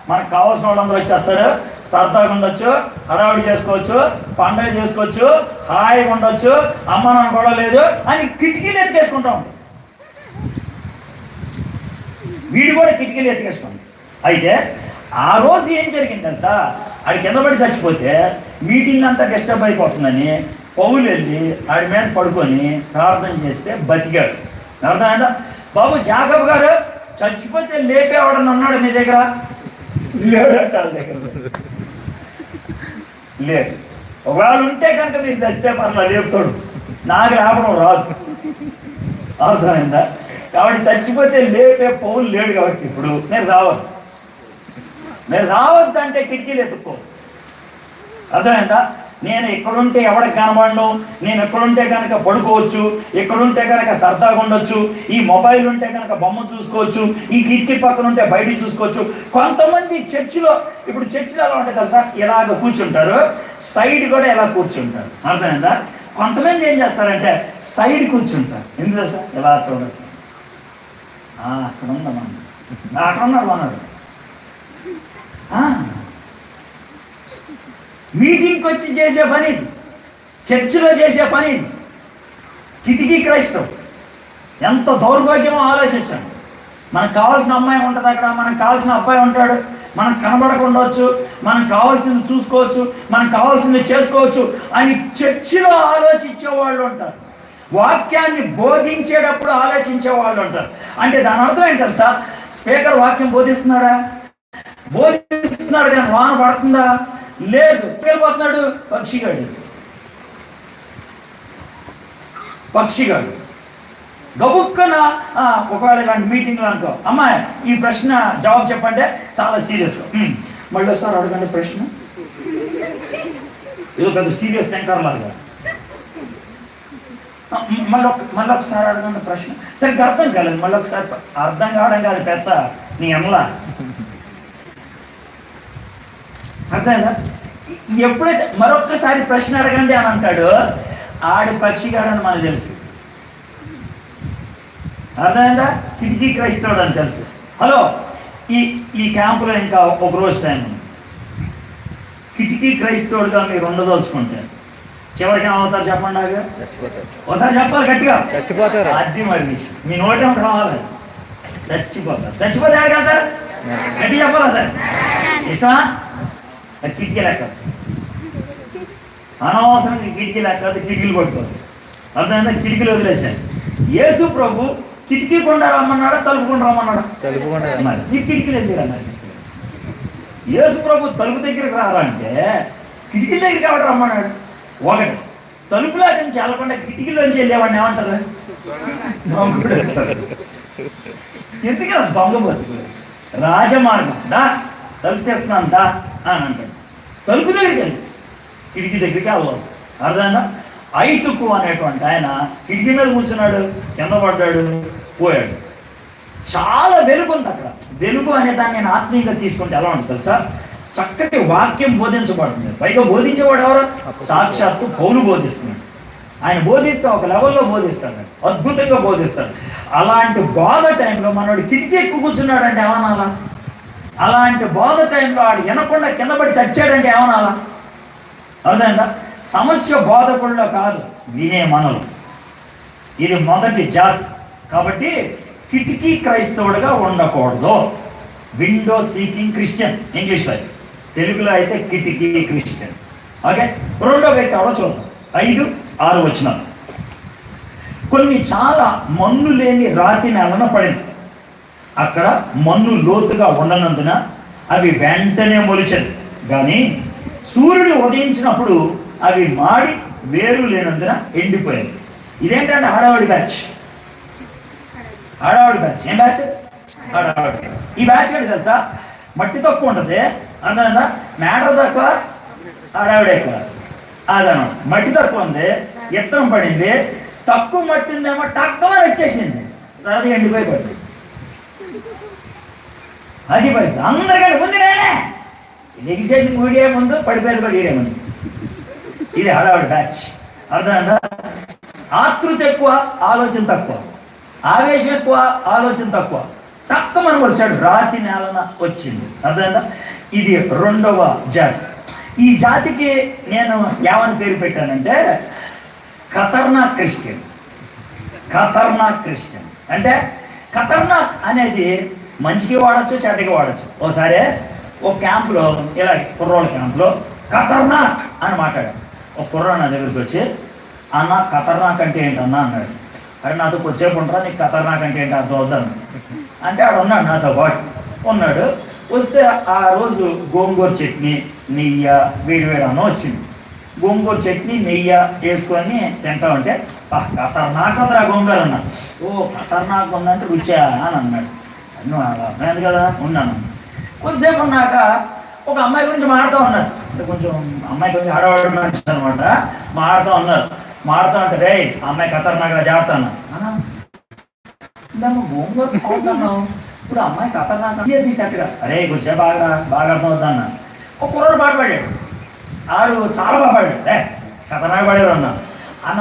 మనకు కావాల్సిన వాళ్ళందరూ వచ్చేస్తారు, సరదాగా ఉండొచ్చు, హడావుడి చేసుకోవచ్చు, పండుగ చేసుకోవచ్చు, హాయిగా ఉండొచ్చు, అమ్మ నాన్న కూడా లేదు అని కిటికీలు ఎత్తుకేసుకుంటాం. వీడు కూడా కిటికీలు ఎత్తుకేసుకోండి. అయితే ఆ రోజు ఏం జరిగింది తెలుసా? ఆడి కింద పడి చచ్చిపోతే మీటింగ్ అంతా డిస్టర్బ్ అయిపోతుందని పౌలు వెళ్ళి ఆడి మీద పడుకొని ప్రార్థన చేస్తే బతికాడు. అర్థమైందా? బాబు జాకబ్ గారు చచ్చిపోతే లేపేవాడని అన్నాడు మీ దగ్గర? లేడంట. వాళ్ళ దగ్గర లేదు. ఒకవేళ ఉంటే కనుక మీకు చస్తే పర్లా లేపుతాడు, నాకు రావడం రాదు. అర్థమైందా? కాబట్టి చచ్చిపోతే లేపే పౌలు లేడు. కాబట్టి ఇప్పుడు నేను రావద్దు అంటే కిటికీలు ఎత్తుక్కో. అర్థమైందా? నేను ఎక్కడుంటే ఎవరికి కనబడను, నేను ఎక్కడుంటే కనుక పడుకోవచ్చు, ఎక్కడుంటే కనుక సరదాగా ఉండొచ్చు, ఈ మొబైల్ ఉంటే కనుక బొమ్మ చూసుకోవచ్చు, ఈ కిటికీ పక్కన ఉంటే బయట చూసుకోవచ్చు. కొంతమంది చర్చిలో, ఇప్పుడు చర్చిలో ఎలా ఉంటుంది కదా సార్, ఇలాగ కూర్చుంటారు, సైడ్ కూడా ఎలా కూర్చుంటారు. అర్థమైందా? కొంతమంది ఏం చేస్తారంటే సైడ్ కూర్చుంటారు. ఎందుకు సార్? ఎలా చూడచ్చు, అక్కడ ఉందమ్మా, అక్కడ ఉన్నాడు అన్నాడు. మీటింగ్కి వచ్చి చేసే పని, చర్చిలో చేసే పని కిటికీ క్రైస్తవం. ఎంత దౌర్భాగ్యమో ఆలోచించాను. మనకు కావాల్సిన అమ్మాయి ఉంటుంది అక్కడ, మనకు కావాల్సిన అబ్బాయి ఉంటాడు, మనకు కనబడకుండవచ్చు, మనకు కావాల్సింది చూసుకోవచ్చు, మనకు కావాల్సింది చేసుకోవచ్చు అని చర్చిలో ఆలోచించే వాళ్ళు ఉంటారు. వాక్యాన్ని బోధించేటప్పుడు ఆలోచించే వాళ్ళు ఉంటారు. అంటే దాని అర్థం ఏంటి తెలుసా? స్పీకర్ వాక్యం బోధిస్తున్నాడా? బోధిస్తున్నాడు కానీ వాన పడుతుందా? లేదు. వెళ్ళిపోతున్నాడు పక్షిగాడు. గబుక్కన ఒకవేళ ఇలాంటి మీటింగ్లో అనుకో, అమ్మాయి ఈ ప్రశ్న జవాబు చెప్పంటే చాలా సీరియస్, మళ్ళీ ఒకసారి అడగండి ప్రశ్న, ఏదో పెద్ద సీరియస్ టెంకర్లాగా, మళ్ళీ ఒకసారి అడగండి ప్రశ్న, సరిగ్గా అర్థం కాలేదు, మళ్ళీ ఒకసారి అర్థం కావడం కాదు పెచ్చ నీ అమలా, అర్థమైందా? ఎప్పుడైతే మరొక్కసారి ప్రశ్న అడగండి అని అంటాడు, ఆడి పక్షిగాడని మనకు తెలుసు, అర్థమైందా? కిటికీ క్రైస్తవుడు అని తెలుసు. హలో, ఈ క్యాంపులో ఇంకా ఒక రోజు టైం ఉంది. కిటికీ క్రైస్తవుడుగా మీరు ఉండదలుచుకుంటే చివరికి ఏమవుతారు చెప్పండి, ఒకసారి చెప్పాలి గట్టిగా, చచ్చిపోతారు. అది మరి విషయం, మీ నోటి ఏమిటి రావాలి, చచ్చిపోతారు. చచ్చిపోతే ఎక్కడికి వెళ్తారు, గట్టి చెప్పాలా సార్? ఇష్టమా? కిటికీ లెక్క అనవసరంగా కిటికీ లెక్క కిటికీలు పట్టుకోదు, అర్థమైందా? కిటికీలు వదిలేశారు. యేసు ప్రభు కిటికీ కొండ రమ్మన్నాడా, తలుపుకుండా రమ్మన్నాడా? మరి ఈ కిటికీలు ఎందుకు అన్నారు? యేసు ప్రభు తలుపు దగ్గరికి రావాలంటే కిటికీ దగ్గరికి ఎవరు రమ్మన్నాడు? ఒకటి, తలుపులో నుంచి వెళ్ళకుండా కిటికీలోంచి వెళ్ళేవాడిని ఏమంటారు? దొంగడు అంటారు. ఎందుకన్నా దొంగ బతుకులు? రాజమార్గం దా, తలుపు తెస్తున్నాను దా అని అంటాడు. తలుపు దగ్గరికి వెళ్ళి కిటికీ దగ్గరికి వెళ్ళాలి, అర్థమైందా? ఐతుకు అనేటువంటి ఆయన కిటికీ మీద కూర్చున్నాడు, కింద పడ్డాడు, పోయాడు. చాలా వెలుగు ఉంది అక్కడ. వెలుగు అనే దాన్ని నేను ఆత్మీయంగా తీసుకుంటే ఎలా ఉంటుంది తెలుసా? చక్కటి వాక్యం బోధించబడుతుంది. పైగా బోధించేవాడు ఎవరు? సాక్షాత్తు పౌలు బోధిస్తున్నాడు. ఆయన బోధిస్తే ఒక లెవెల్లో బోధిస్తాడు, అద్భుతంగా బోధిస్తాడు. అలాంటి బోధ టైంలో మనోడు కిటికీ ఎక్కువ కూర్చున్నాడు అంటే ఏమనాలా? అలాంటి బోధ టైంలో ఆడు వినకుండా కింద పడి చచ్చాడంటే ఏమనాలా? అర్థమైందా? సమస్య బోధకుల్లో కాదు, వినే మనలు. ఇది మొదటి జాతి. కాబట్టి కిటికీ క్రైస్తవుడిగా ఉండకూడదు. విండో సీకింగ్ క్రిస్టియన్ ఇంగ్లీష్లో, తెలుగులో అయితే కిటికీ క్రిస్టియన్. ఓకే, రెండో వ్యక్తి ఎవరో చూద్దాం. 5-6 వచనాలు. కొన్ని చాలా మన్ను లేని రాతి నేలన పడింది. అక్కడ మన్ను లోతుగా ఉండనందున అవి వెంటనే మొలిచాయి, కానీ సూర్యుడు ఉదయించినప్పుడు అవి మాడి వేరు లేనందున ఎండిపోయాయి. ఇదేంటంటే హడావుడి బ్యాచ్. హడావుడి బ్యాచ్. ఏం బ్యాచ్? హడావుడి. ఈ బ్యాచ్ ఏంటి తెలుసా? మట్టి తక్కువ ఉంటుంది, అర్థమైందా? మ్యాటర్ తక్కువ, హడావుడి ఎక్కువ. అదనం మట్టి తక్కువ ఉంది, ఎత్తనం పడింది, తక్కువ మట్టి ఉందేమో టక్కువ వచ్చేసింది, తర్వాత ఎండిపోయి పడింది. అది పరిస్థితి. అందరికంటే ముందు నేనే లెగిసేది ఊడే ముందు, పడిపోయేది కూడా ఈడే ముందు. ఇది హడావుడి బ్యాచ్, అర్థమైందా? ఆతృత ఎక్కువ, ఆలోచన తక్కువ, ఆవేశం ఎక్కువ, ఆలోచన తక్కువ. తక్కువ మనం వచ్చాడు, రాతి నేలన వచ్చింది, అర్థమైందా? ఇది రెండవ జాతి. ఈ జాతికి నేను ఏమని పేరు పెట్టానంటే ఖతర్నాక్ క్రిస్టియన్. ఖతర్నాక్ క్రిస్టియన్ అంటే, ఖతర్నాక్ అనేది మంచికి వాడచ్చు, చెడ్డకి వాడచ్చు. ఓసారి ఒక క్యాంపులో, ఇలా కుర్రోళ్ళ క్యాంపులో ఖతర్నాక్ అని మాట్లాడాడు. ఒక కుర్ర నా దగ్గరికి వచ్చి, అన్న ఖతర్నాక్ అంటే ఏంటన్నా అన్నాడు. అరే నాతో కొద్దిసేపు ఉంటారా, నీకు ఖతర్నాక్ అంటే ఏంటి అర్థం అవుతాను అంటే ఆడు ఉన్నాడు, నాతో పాటు ఉన్నాడు. వస్తే ఆ రోజు గోంగూర చట్నీ, నెయ్యి, వేడి అన్నం వచ్చింది. గోంగూర చట్నీ, నెయ్యి వేసుకొని తింటా ఉంటే, ఖతర్నాక్ అందరా గోంగూర అన్నా. ఓ ఖతర్నాక్ ఉందంటే రుచా అని అన్నాడు. నువ్వు అర్థమైంది కదా, ఉన్నాను. కొద్దిసేపు ఉన్నాక ఒక అమ్మాయి గురించి మాడుతూ ఉన్నారు. అంటే కొంచెం అమ్మాయి కొంచెం హడావడి మనిషి అనమాట. మాడుతూ ఉన్నారు. మాడుతూ అంటే, రే అమ్మాయి ఖతర్నాక్గా జాగ్రత్త అన్నా. గోంగూర బాగుతున్నావు, ఇప్పుడు అమ్మాయి ఖతర్నాక్ తీసేట్టుగా. అరే కొంచెం బాగా అర్థం అవుతుందన్న. ఒక కుర్రోడు పాట పాడాడు. ఆడు చాలా బాగా పాడాడు. ఖతర్నాక్ పాడాడు అన్న.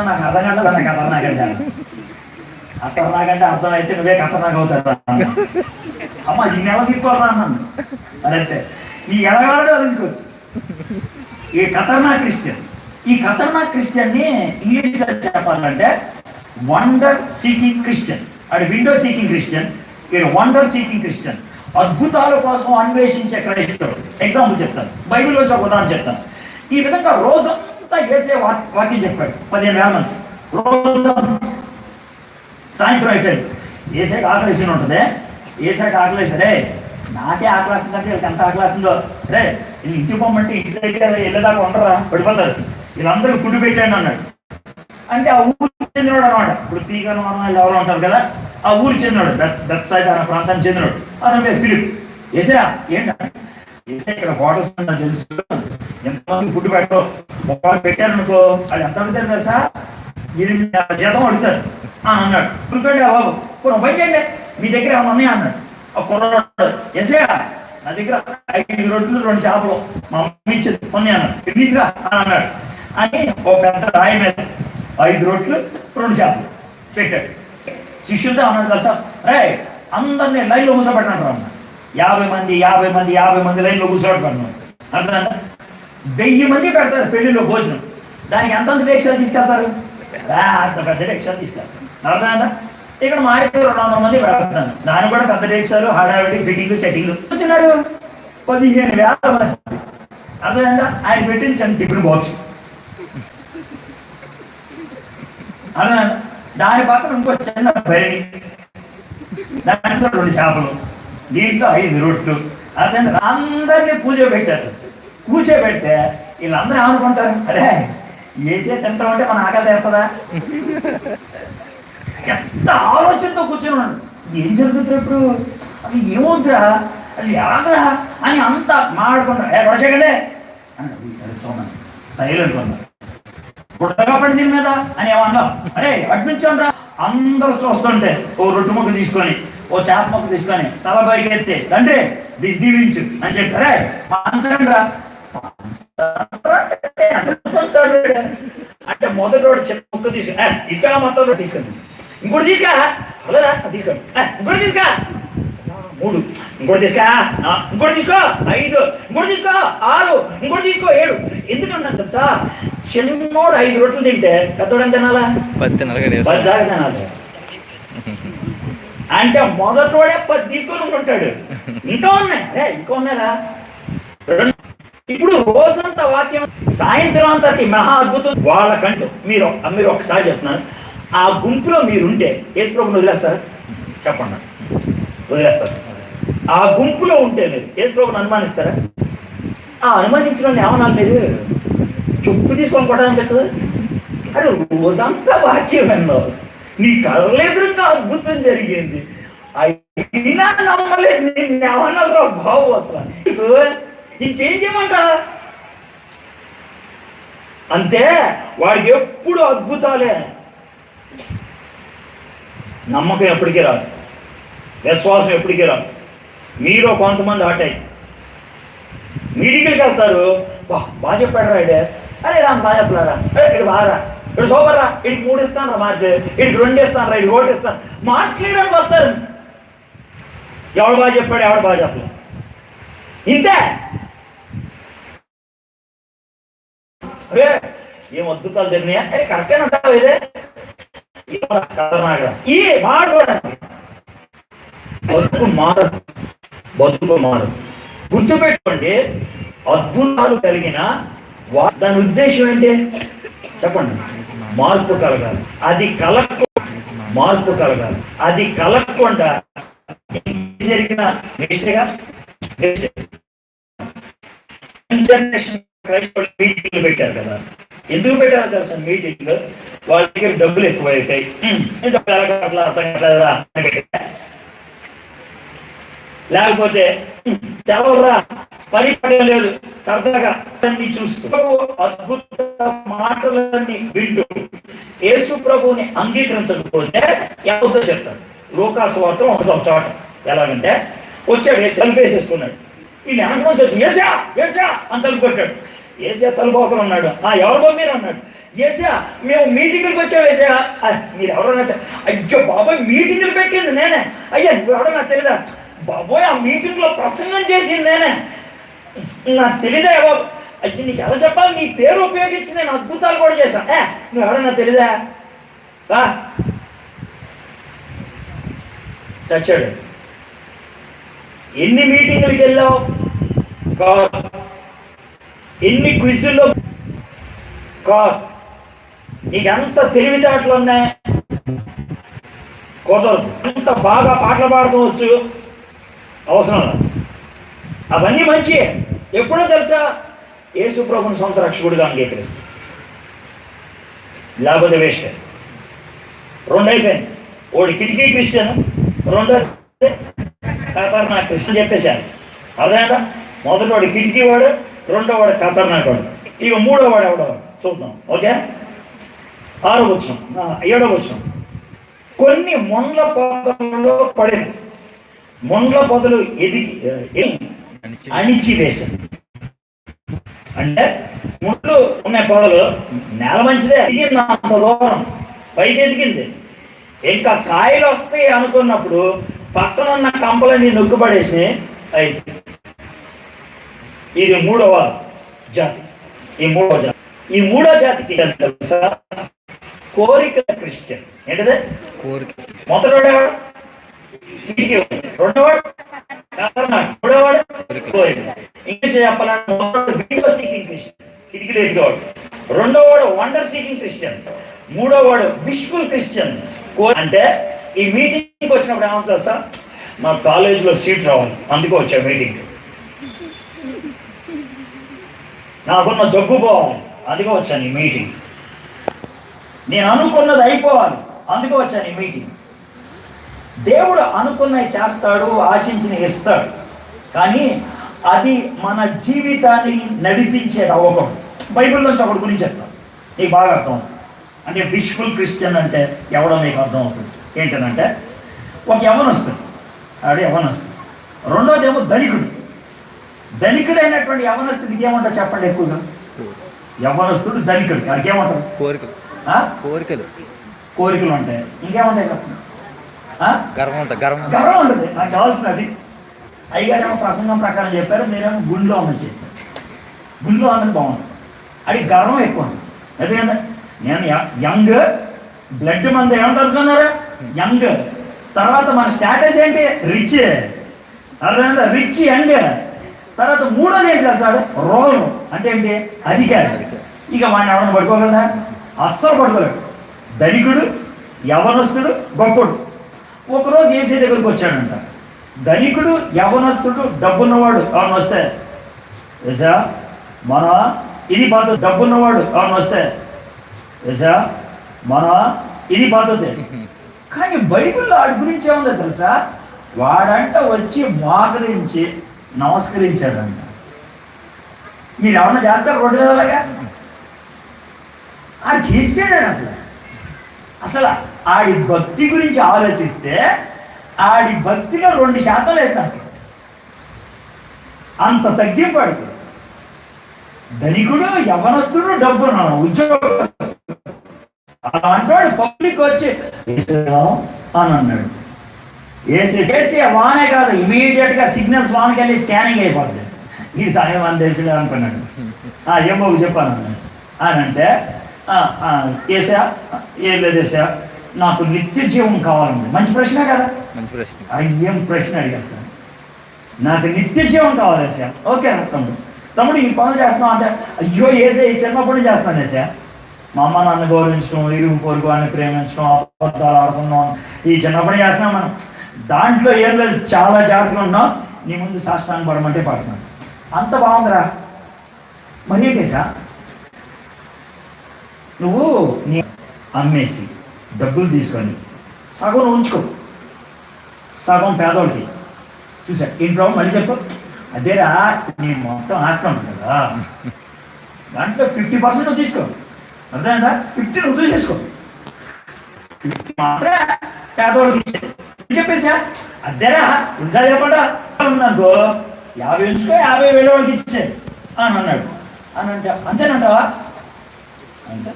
నాకు అర్థం కాదు, అన్న ఖతర్నాక్ అంటే. ఖతర్నాక్ అంటే అర్థం అయితే నువ్వే ఖతర్నాక్ అవుతాడు అన్న. అమ్మ దీన్ని ఎలా తీసుకోవాలా అన్నాను. అదంతే, నీ ఎలాగాడో తెలుసుకోవచ్చు. ఈ ఖతర్నాక్ క్రిస్టియన్. ఈ ఖతర్నాక్ క్రిస్టియన్ని ఇంగ్లీష్లో చెప్పాలంటే వండర్ సీకింగ్ క్రిస్టియన్. అది విండో సీకింగ్ క్రిస్టియన్, ఇది వండర్ సీకింగ్ క్రిస్టియన్. అద్భుతాల కోసం అన్వేషించే క్రైస్తవుడు. ఎగ్జాంపుల్ చెప్తాను, బైబిల్లోంచి ఒక ఉదాహరణ చెప్తాను. ఈ విధంగా రోజంతా వేసే వాక్యం చెప్పాడు. 15,000 మంది రోజు. సాయంత్రం అయిపోయింది, ఏసాకి ఆకలేసి ఉంటుంది. ఏసాకి ఆకలేసరే, నాకే ఆకలేస్తుందంటే వీళ్ళకి ఎంత ఆకలేస్తుందో. రే వీళ్ళు ఇంటికి పోమంటే ఇంటి దగ్గర వెళ్ళేదాకా ఉండరా, పడిపోతారు, వీళ్ళందరికీ ఫుడ్ పెట్టాను అన్నాడు. అంటే ఆ ఊరు చెందినవాడు అనమాట. ఇప్పుడు పీకను వాళ్ళు ఎవరో ఉంటారు కదా, ఆ ఊరు చెందినవాడు, బెత్సైదా అనే ప్రాంతానికి చెందినవాడు. అనే ఫిలిప్ ఏసయ్యా ఏంటంటే ఏసయ్య ఇక్కడ హోటల్స్ నాకు తెలుసు, ఎంతమంది ఫుడ్ పెట్టో ఒకళ్ళు పెట్టారనుకో అది ఎంత అడుగుతారు తెలుసా, 8,000 జీతం అడుగుతారు అన్నాడు. గుర్తుపెట్టి బాబు ఇప్పుడు పని చేయండి, మీ దగ్గర ఏమన్నా ఉన్నాయా అన్నాడు. ఆ కుర్రాడు ఏసయ్యా నా దగ్గర 5 రొట్టెలు 2 చేపలు మా అమ్మ ఇచ్చేది కొన్ని అన్నాడు. తీసుకురా అన్నాడు. అని ఒక పెద్ద రాయి మీద 5 రొట్టెలు 2 చేపలు పెట్టాడు. శిష్యులతో అన్నాడు కదా, అందరినీ లైన్లో కూర్చోబెట్టినట్టు అన్నాడు. 50 మంది లైన్లో కూర్చోబెట్టుకున్నాడు. అర్థం 1000 మంది పెడతారు పెళ్లిలో భోజనం, దానికి ఎంతంత డేక్షలు తీసుకెళ్తారు, అంత పెద్ద డేక్షలు తీసుకెళ్తారు. అర్థం ఇక్కడ మా అయితే 200 మంది పెడతాను, దాన్ని కూడా పెద్ద డేక్షలు హడావిడి ఫిట్టింగ్ సెట్టింగ్ కూర్చున్నారు 15,000 మంది. అర్థమైందా? ఆయన పెట్టించండి టిఫిన్ బాక్స్. అర్థమైందా? దాని పక్కన ఇంకో చిన్న బయలు, దాంట్లో 2 చేపలు, దీంట్లో 5 రొట్లు. అర్థమైందా? అందరినీ కూర్చోబెడితే వీళ్ళందరూ ఏమనుకుంటారు, అరే ఏసే తింటామంటే మన ఆకలి తీరుతుందా, ఎంత ఆలోచనతో కూర్చొని ఉన్నాడు. ఏం జరుగుతుంది ఇప్పుడు, అసలు ఏమవుతురా, అసలు ఎలాగరా అని అంతా మాట్లాడుకుంటారు. కొడసేకండి అన్నాడు. చూడండి సైలెంట్ ఉన్నారు. గుడ్డగాపడి దీని మీద అని ఏమన్నా, అరే అడ్మించండి రా. అందరూ చూస్తుంటే ఓ రొట్టు ముక్క తీసుకొని ఓ చేప ముక్క తీసుకొని తల పైకి ఎత్తే తండ్రి దీవించు అని చెప్పారే పంచండి రా. అంటే మొదటి రోడ్డు చిన్న ముక్క తీసుకురా మొత్తం రోడ్డు తీసుకెళ్ళి, ఇంకోటి తీసుకా అలారా తీసుకోండి, ఇంకోటి తీసుకా 3, ఇంకోటి తీసుకో 5, ఇంకోటి తీసుకో 6, ఇంకోటి తీసుకో 7. ఎందుకంటే తెలుసా, చిన్నోడు 5 రొట్టెలు తింటే పెద్దోడు ఎంత తినాలా, 10 దాకా తినాలి. అంటే మొదటోడే 10 తీసుకొని ఉంటుంటాడు. ఇంకా ఉన్నారా. ఇప్పుడు రోజంతా వాక్యం, సాయంత్రం అంతటి మహా అద్భుతం వాళ్ళకంటూ మీరు ఒకసారి చెప్తున్నారు. ఆ గుంపులో మీరుంటే యేసు ప్రభువుని వదిలేస్తారా? చెప్పండి, వదిలేస్తారు. ఆ గుంపులో ఉంటే మీరు యేసు ప్రభువుని అనుమానిస్తారా? అనుమానించడం ఏమన్నా మీరు చుప్పు తీసుకొని కొట్టాలనిపిస్తుంది. అరే రోజంతా వాక్యం విన్నావు, నీ కళ్ళెదురుగా అద్భుతం జరిగింది, అయినా నమ్మలేదు, నేను ఏమన్నా బాబు అసలు ఇంకేం చేయమంటా. అంతే, వాడికి ఎప్పుడు అద్భుతాలే. నమ్మకం ఎప్పటికీ రాదు, విశ్వాసం ఎప్పటికీ రాదు. మీరు కొంతమంది అటాయి మీటింగ్కి వెళ్తారు, బాగా చెప్పాడు రా ఇడే, అరే రామ్ బాగా చెప్పలేరా, ఇక్కడ బాగా ఇక్కడ సూపర్ రా, ఇడికి 3 ఇస్తాను రా మార్క్, ఇడికి 2 ఇస్తాను రా, ఇడికి 1 ఇస్తాను, మాట్లాడడానికి వస్తారు. ఎవడు బాగా చెప్పాడు, ఎవడు బాగా చెప్పలేదు, ఇంతే. అరే ఏం అద్భుతాలు జరిగినాయా, అరే కరెక్టే ఉంటావు ఇదే ఈ మాట్లాడడానికి బతుకు మారదు. గుర్తుపెట్టుకోండి, అద్భుతాలు కలిగిన దాని ఉద్దేశం ఏంటి చెప్పండి, మార్పు కలగాలి. అది కలగకుండా జరిగిన మిస్టేక్గా మీటింగ్లు పెట్టారు కదా. ఎందుకు పెట్టారు తెలుసా మీటింగ్లు? వాళ్ళ దగ్గర డబ్బులు ఎక్కువైతాయి, లేకపోతే సెలవురా పని పడలేదు, సరదాగా చూస్తూ అద్భుత మాటలన్నీ వింటూ యేసు ప్రభువుని అంగీకరించకపోతే ఎవరితో చెప్తారు. లూకాసు వార్త ఒక చోట ఎలాగంటే వచ్చాడు, సెల్ఫ్ వేసేసుకున్నాడు, ఈయన వెనక ఏసా అని తలుపు కొట్టాడు. ఏసా తలుపోకలు ఉన్నాడు. ఎవరు మీరు అన్నాడు. ఏసా మేము మీటింగ్కి వచ్చాం. ఏసా మీరు ఎవరన్నట్టు, అయ్యో బాబోయ్ మీటింగ్లు పెట్టింది నేనే. అయ్యా నువ్వు ఎవడో నాకు తెలీదా? బాబోయ్ ఆ మీటింగ్లో ప్రసంగం చేసింది నేనే, నాకు తెలీదా? బాబు అయ్యి నీకు ఎలా చెప్పాలి, నీ పేరు ఉపయోగించి నేను అద్భుతాలు కూడా చేశాను. నువ్వు ఎవడన్నా తెలీదా? చచ్చాడు. ఎన్ని మీటింగ్లకు వెళ్ళావు, ఎన్ని క్విజుల్లో నీకు ఎంత తెలివితేటలు ఉన్నాయి, కుదరదు. ఎంత బాగా పాటలు పాడుకోవచ్చు, అవసరం లేదు. అవన్నీ మంచియే. ఎప్పుడో తెలుసా, యేసు ప్రభువుని సొంత రక్షకుడిగా అంగీకరిస్తుంది, లేకపోతే వేస్ట్. రెండు అయిపోయింది. ఒకటి కిటికీ క్రిస్టియన్, రెండో ఖతర్నాక్ క్రిస్టియన్ చెప్పేశారు. అదేనా? మొదటి వాడు కిటికీ వాడు, రెండో వాడు ఖతర్నాక్ వాడు. ఇక మూడో వాడు ఎవడో చూద్దాం. ఓకే, 6వ వచనం 7వ వచనం. కొన్ని మొండ్ల పొదలలో పడింది, మొండ్ల పొదలు ఎదిగి అణిచివేశారు. అంటే ముళ్ళు ఉన్న పొదలు నేల మంచిదే, ఎదిగింది అంత దూరం పైకి ఎదిగింది. ఇంకా కాయలు వస్తాయి అనుకున్నప్పుడు పక్కన ఉన్న కంపలన్నీ నొక్కుపడేసి అయితే ఇది 3వ జాతి. ఈ మూడో జాతికి తెలుసా? కోరిక క్రిస్టియన్. ఏంటది? కోరిక. మొదటివాడు రెండోవాడు మూడోవాడు కోరిక. ఇంగ్లీష్ చెప్పాలంటే విండో సీకింగ్ క్రిస్టియన్, కిటికీలు ఎదిగేవాడు. రెండోవాడు వండర్ సీకింగ్ క్రిస్టియన్, మూడోవాడు విష్ఫుల్ క్రిస్టియన్. అంటే ఈ మీటింగ్కి వచ్చినప్పుడు ఏమంటారు సార్, మా కాలేజీలో సీట్ రావాలి అందుకే వచ్చా మీటింగ్, నాకున్న జబ్బు పోవాలి అందుకే వచ్చాను ఈ మీటింగ్, నేను అనుకున్నది అయిపోవాలి అందుకే వచ్చాను ఈ మీటింగ్. దేవుడు అనుకున్నవి చేస్తాడు, ఆశించినవి ఇస్తాడు, కానీ అది మన జీవితాన్ని నడిపించేది అవ్వకూడదు. బైబిల్ నుంచి ఒకటి గురించి చెప్తాను, నీకు బాగా అర్థం అవుతుంది. అంటే విష్ఫుల్ క్రిస్టియన్ అంటే ఎవడో మీకు అర్థం అవుతుంది. ఏంటనంటే ఒక యవనస్తుడు, ఆడు యవనస్తుడు. రెండోది ఏమో ధనికుడు. ధనికుడైనటువంటి యవనస్తుడికి ఏమంటారు చెప్పండి? ఎక్కువగా యవనస్తుడు ధనికుడు, వాడికి ఏమంటారు? కోరికలు. కోరికలు ఉంటాయి. ఇంకేముంటాయి చెప్పండి? గర్వం ఉంటుంది. నాకు కావాల్సినది అయ్యగారేమో ప్రసంగం ప్రకారం చెప్పారు, మీరేమో గుండెలో ఉన్నది చెప్పారు. గుండెలో అన్నది బాగుంది, అది గర్వం ఎక్కువ ఉంది. ఎందుకంటే నేను యంగ్, బ్లడ్ మంది ఏమంటారు యంగ్, తర్వాత మన స్టేటస్ ఏంటి? రిచ్. అర్థమైందా? Rich young. తర్వాత మూడోది ఏంటి తెలుసా? రోల్ అంటే ఏంటి? అధికారి. ఇక వాడిని ఎవరైనా పడుకోగలరా? అస్సలు పడుకోలేడు. ధనికుడు, యవనస్తుడు, గొప్పడు. ఒకరోజు ఏసీ దగ్గరికి వచ్చాడంట. ధనికుడు, యవనస్తుడు, డబ్బున్నవాడు అవును వస్తే ఏసా మన ఇది పద్ధతి, డబ్బున్నవాడు అవును వస్తే ఏసా మన ఇది పద్ధతి. కానీ బైబిల్లో వాడి గురించి ఏముందో తెలుసా? వాడంట వచ్చి మోకరించి నమస్కరించాడంట. మీరు ఏమన్నా చేస్తారు రోడ్డు కదలాగా? ఆడు చేసాడు. అసలు ఆడి భక్తి గురించి ఆలోచిస్తే ఆడి భక్తిలో 2% లేదు నాకు. అంత తగ్గింపాడు. ధనికుడు, యవనస్తుడు, డబ్బున్నాడు, ఉద్యోగం అంటాడు. పబ్లిక్ వచ్చి అని అన్నాడు. వేసి వానే కాదు, ఇమీడియట్ గా సిగ్నల్స్ వానికి వెళ్ళి స్కానింగ్ అయిపోద్ది. ఈ సాయం అని తెలిసి అనుకున్నాడు. ఏం బాబు చెప్పాను అన్నాడు. అని అంటే ఏసా ఏం లేదు ఏసా, నాకు నిత్య జీవం కావాలండి. మంచి ప్రశ్న కదా? మంచి ప్రశ్న. ఏం ప్రశ్న అడిగేస్తాను? నాకు నిత్య జీవం కావాలి ఏసా. ఓకే తమ్ముడు ఈ పనులు చేస్తున్నావు అంటే, అయ్యో ఏసే చిన్నప్పటి నుంచి చేస్తాను ఏసా. మా అమ్మ నాన్న గౌరవించడం, ఇరుగు పొరుగు అని ప్రేమించడం, అబద్ధాలు ఆడుకున్నాం, ఈ చిన్నప్పటి చేస్తున్నాం మనం. దాంట్లో ఏం లేదు, చాలా జాగ్రత్తగా ఉన్నాం. నీ ముందు సాష్టాంగ పడమంటే పడుతున్నాను. అంత బాగుందిరా. మరి ఏంటేసా నువ్వు నీ అమ్మేసి డబ్బులు తీసుకొని సగం ఉంచుకో, సగం పేదోళ్ళకి. చూసా ఇంట్లో మళ్ళీ చెప్పు, అదేరా నేను మొత్తం ఆస్తి ఉంటుంది కదా, దాంట్లో 50% నువ్వు తీసుకో. అర్థమైందా? 50 నువ్వు తీసేసుకో, 50 మాత్రమే పేదోళ్ళకి చెప్పేసా. అదేరా ఇంకా చెప్పండా ఉందనుకో, 50 ఉంచుకో, 50,000 వాళ్ళకి ఇచ్చే అని అన్నాడు. అని అంటే అంతేనంటావా అంటే,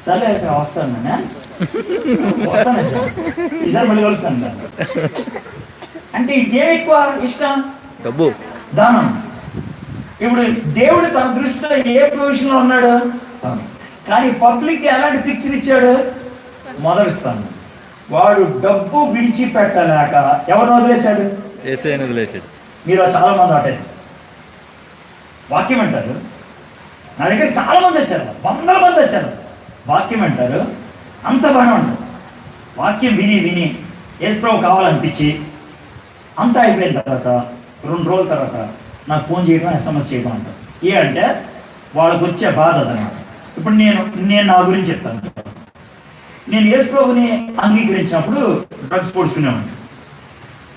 సరే సార్ వస్తాను వస్తాను సార్, ఈసారి మళ్ళీ కలుస్తాను. అంటే ఇంకేం ఎక్కువ ఇష్టం? డబ్బు, దానం. ఇప్పుడు దేవుడు తన దృష్టిలో ఏ పొజిషన్లో ఉన్నాడు? కానీ పబ్లిక్ ఎలాంటి పిక్చర్ ఇచ్చాడు? మొదటి స్థానం. వాడు డబ్బు విడిచిపెట్టలేక ఎవరిని వదిలేశాడు? యేసుని వదిలేశాడు. మీరు చాలా మంది అటే వాక్యం అంటారు. నా దగ్గర చాలా మంది వచ్చారు, 100 మంది వచ్చారు. వాక్యం అంటారు, అంత బాగానే ఉంటారు. వాక్యం విని విని యేసుప్రభు కావాలనిపించి అంతా అయిపోయిన తర్వాత 2 రోజుల తర్వాత నాకు ఫోన్ చేయడం, SMS చేయడం అంటారు. ఏ అంటే వాళ్ళకు వచ్చే బాధ అదనమాట. ఇప్పుడు నేను నా గురించి చెప్తాను. నేను యేసు ప్రభుని అంగీకరించినప్పుడు డ్రగ్స్ పొడుచుకునేవాడిని.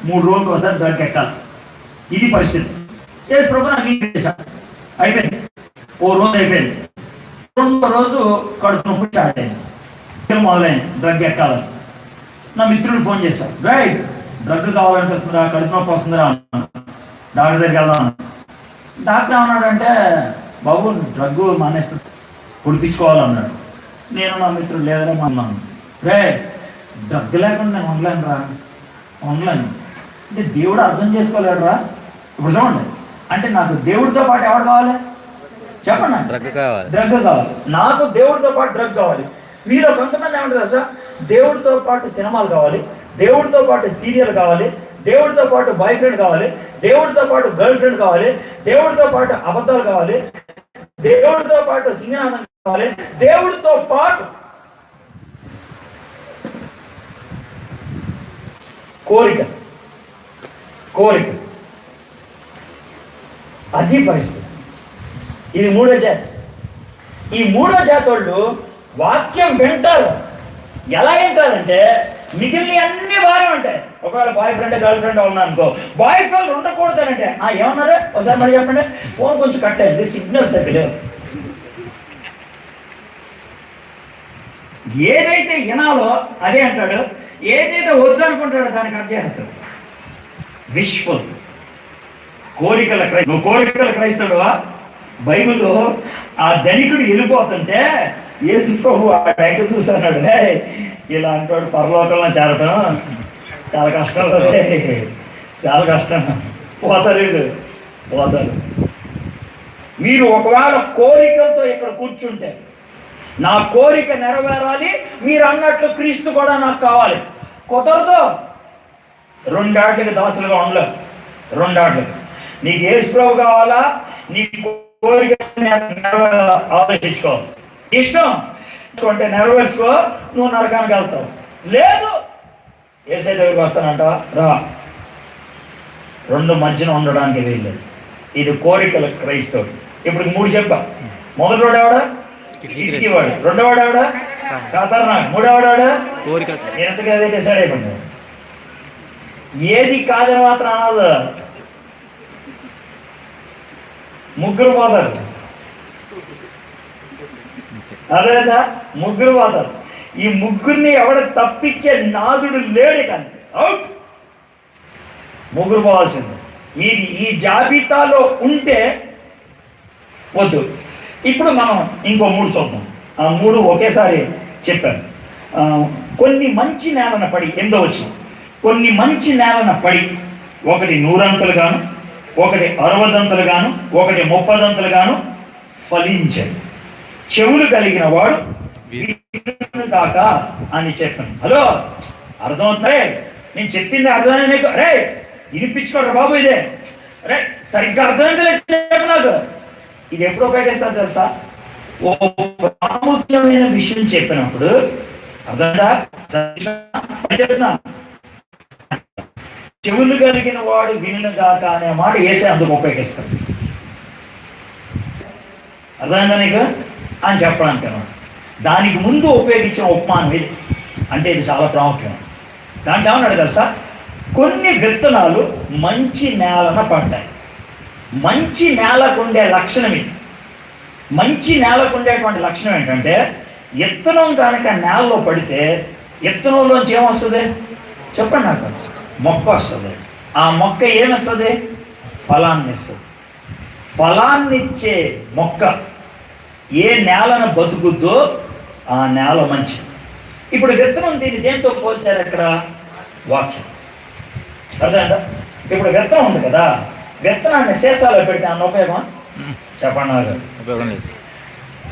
3 రోజులకు ఒకసారి డ్రగ్ ఎక్కాలి. ఇది పరిస్థితి. యేసు ప్రభుని అంగీకరించాను, అయిపోయింది. ఓ రోజు అయిపోయింది. 2వ రోజు కడుపు నొప్పి స్టార్ట్ అయింది, మొదలైంది డ్రగ్ ఎక్కాలని. నా మిత్రుడు ఫోన్ చేశాడు, రైట్ డ్రగ్ కావాలనిపిస్తుందా, కడుపు నొప్పి వస్తుందిరా అన్నాను. డాక్టర్ దగ్గరికి వెళ్దాం. డాక్టర్ ఏమన్నాడంటే, బాబు డ్రగ్ మానేస్తే కుడిపించుకోవాలన్నాడు. నేను నా మిత్రుడు లేదరా అన్నాను. రే డ్రగ్ లేకుండా నేను ఉండలేను రా, ఉండలేను అంటే దేవుడు అర్థం చేసుకోలేడు రా. ఇప్పుడు చూడండి, అంటే నాకు దేవుడితో పాటు ఎవరు కావాలి చెప్పండి? డ్రగ్ కావాలి. నాకు దేవుడితో పాటు డ్రగ్ కావాలి. మీలో కొంతమంది ఏమంటారు సార్, దేవుడితో పాటు సినిమాలు కావాలి, దేవుడితో పాటు సీరియల్ కావాలి, దేవుడితో పాటు బాయ్ ఫ్రెండ్ కావాలి, దేవుడితో పాటు గర్ల్ ఫ్రెండ్ కావాలి, దేవుడితో పాటు అబద్ధాలు కావాలి, దేవుడితో పాటు సింగనాదం కావాలి, దేవుడితో పాటు కోరిక. అది పరిస్థితి. ఇది 3వ జాతి. ఈ 3వ జాతి వాళ్ళు వాక్యం వింటారు. ఎలా వింటారంటే, మిగిలిన అన్ని బాగా ఉంటాయి. ఒకవేళ బాయ్ ఫ్రెండ్ గర్ల్ ఫ్రెండ్ ఉన్నా అనుకో, బాయ్ ఫ్రెండ్ ఉండకూడదనంటే ఏమన్నారే ఒకసారి మరి చెప్పండి. ఫోన్ కొంచెం కట్ అయింది, సిగ్నల్ సరిగ్గా. ఏదైతే వినాలో అదే అంటాడు, ఏదైతే వద్దు అనుకుంటాడో దాన్ని కట్ చేస్తాడు. విష్ఫుల్ నువ్వు కోరికల క్రైస్తవుడువా? బైబిల్లో ఆ ధనికుడు వెళ్ళిపోతుంటే యేసు ప్రభు ఆ టైం చూసాడు, ఇలా అంటాడు పరలోకంలో చేరటం చాలా కష్టం, చాలా కష్టం, పోతారు. మీరు ఒకవేళ కోరికలతో ఇక్కడ కూర్చుంటే, నా కోరిక నెరవేరాలి, మీరు అన్నట్లు క్రీస్తు కూడా నాకు కావాలి, కుదరదు. 2 ఆటలకి దాసులుగా ఉండలేవు. 2 ఆటలకి నీకు యేసు ప్రభు కావాలా, నీ కోరిక ఆలోచించుకో, ఇష్టం అంటే నెరవేర్చుకో, నువ్వు నరకానికి వెళ్తావు. లేదు యేసయ్య దగ్గరికి వస్తానంటావా, రా. 2 మధ్యన ఉండడానికి వీల్లేదు. ఇది కోరికల క్రైస్తవుడు. ఇప్పుడు 3 చెప్పా. మొదటివాడు ఎవడా? కిటికీవాడు. 2వవాడు ఎవడా? ఖతర్నాక్. 3వవాడు నేను ఎంతగా అదే డిసైడ్ అయిపోయింది. ఏది కాదని మాత్రం అనదు. 3 పోతారు. అదేదా 3 పోతారు. ఈ 3 ఎవడ తప్పించే నాదుడు లేడు. కానీ అవుట్ 3 పోవాల్సింది. ఈ జాబితాలో ఉంటే వద్దు. ఇప్పుడు మనం ఇంకో 3 చూద్దాం. ఆ 3 ఒకేసారి చెప్పాను. కొన్ని మంచి నేలన పడి, 8వ వచనం, కొన్ని మంచి నేలన పడి, ఒకటి 100 అంతలుగాను, ఒకటి 60 అంతలుగాను, ఒకటి 30 అంతలుగాను ఫలించాడు. చెవులు కలిగిన వాడు కాక అని చెప్పాను. హలో, అర్థమవుతాయి? నేను చెప్పింది అర్థమైనా నీకు? రే వినిపించుకోరా బాబు, ఇదే రే సరిగ్గా అర్థమైంది చెప్పు నాకు. ఇది ఎప్పుడు ఉపయోగిస్తారు తెలుసా? ఓ ప్రాముఖ్యమైన విషయం చెప్పినప్పుడు అర్థంగా చెప్తున్నా, చెవులు కలిగిన వాడు వినును గాక అనే మాట వేసే అందుకు ఉపయోగిస్తాడు. అర్థమైందా నీకు అని చెప్పడానికి అన్నమాట. దానికి ముందు ఉపయోగించిన ఉపమానం ఇది. అంటే ఇది చాలా ప్రాముఖ్యం. దాంట్లో ఏమన్నాడు తెలుసా? కొన్ని విత్తనాలు మంచి నేలన పడ్డాయి. మంచి నేలకు ఉండే లక్షణం ఇది. మంచి నేలకు ఉండేటువంటి లక్షణం ఏంటంటే, విత్తనం కనుక నేలలో పడితే విత్తనంలోంచి ఏమొస్తుంది చెప్పండి నాకు? మొక్క వస్తుంది. ఆ మొక్క ఏమిస్తుంది? ఫలాన్ని ఇస్తుంది. ఫలాన్నిచ్చే మొక్క ఏ నేలను బతుకుద్దో ఆ నేల మంచిది. ఇప్పుడు విత్తనం దీన్ని దేంతో పోల్చారు ఇక్కడ? వాక్యం. అర్థమైందా? ఇప్పుడు విత్తనం ఉంది కదా, విత్తనాన్ని సీసాలో పెడితే అన్న ఉపయోగమా చెప్పండి నాకు?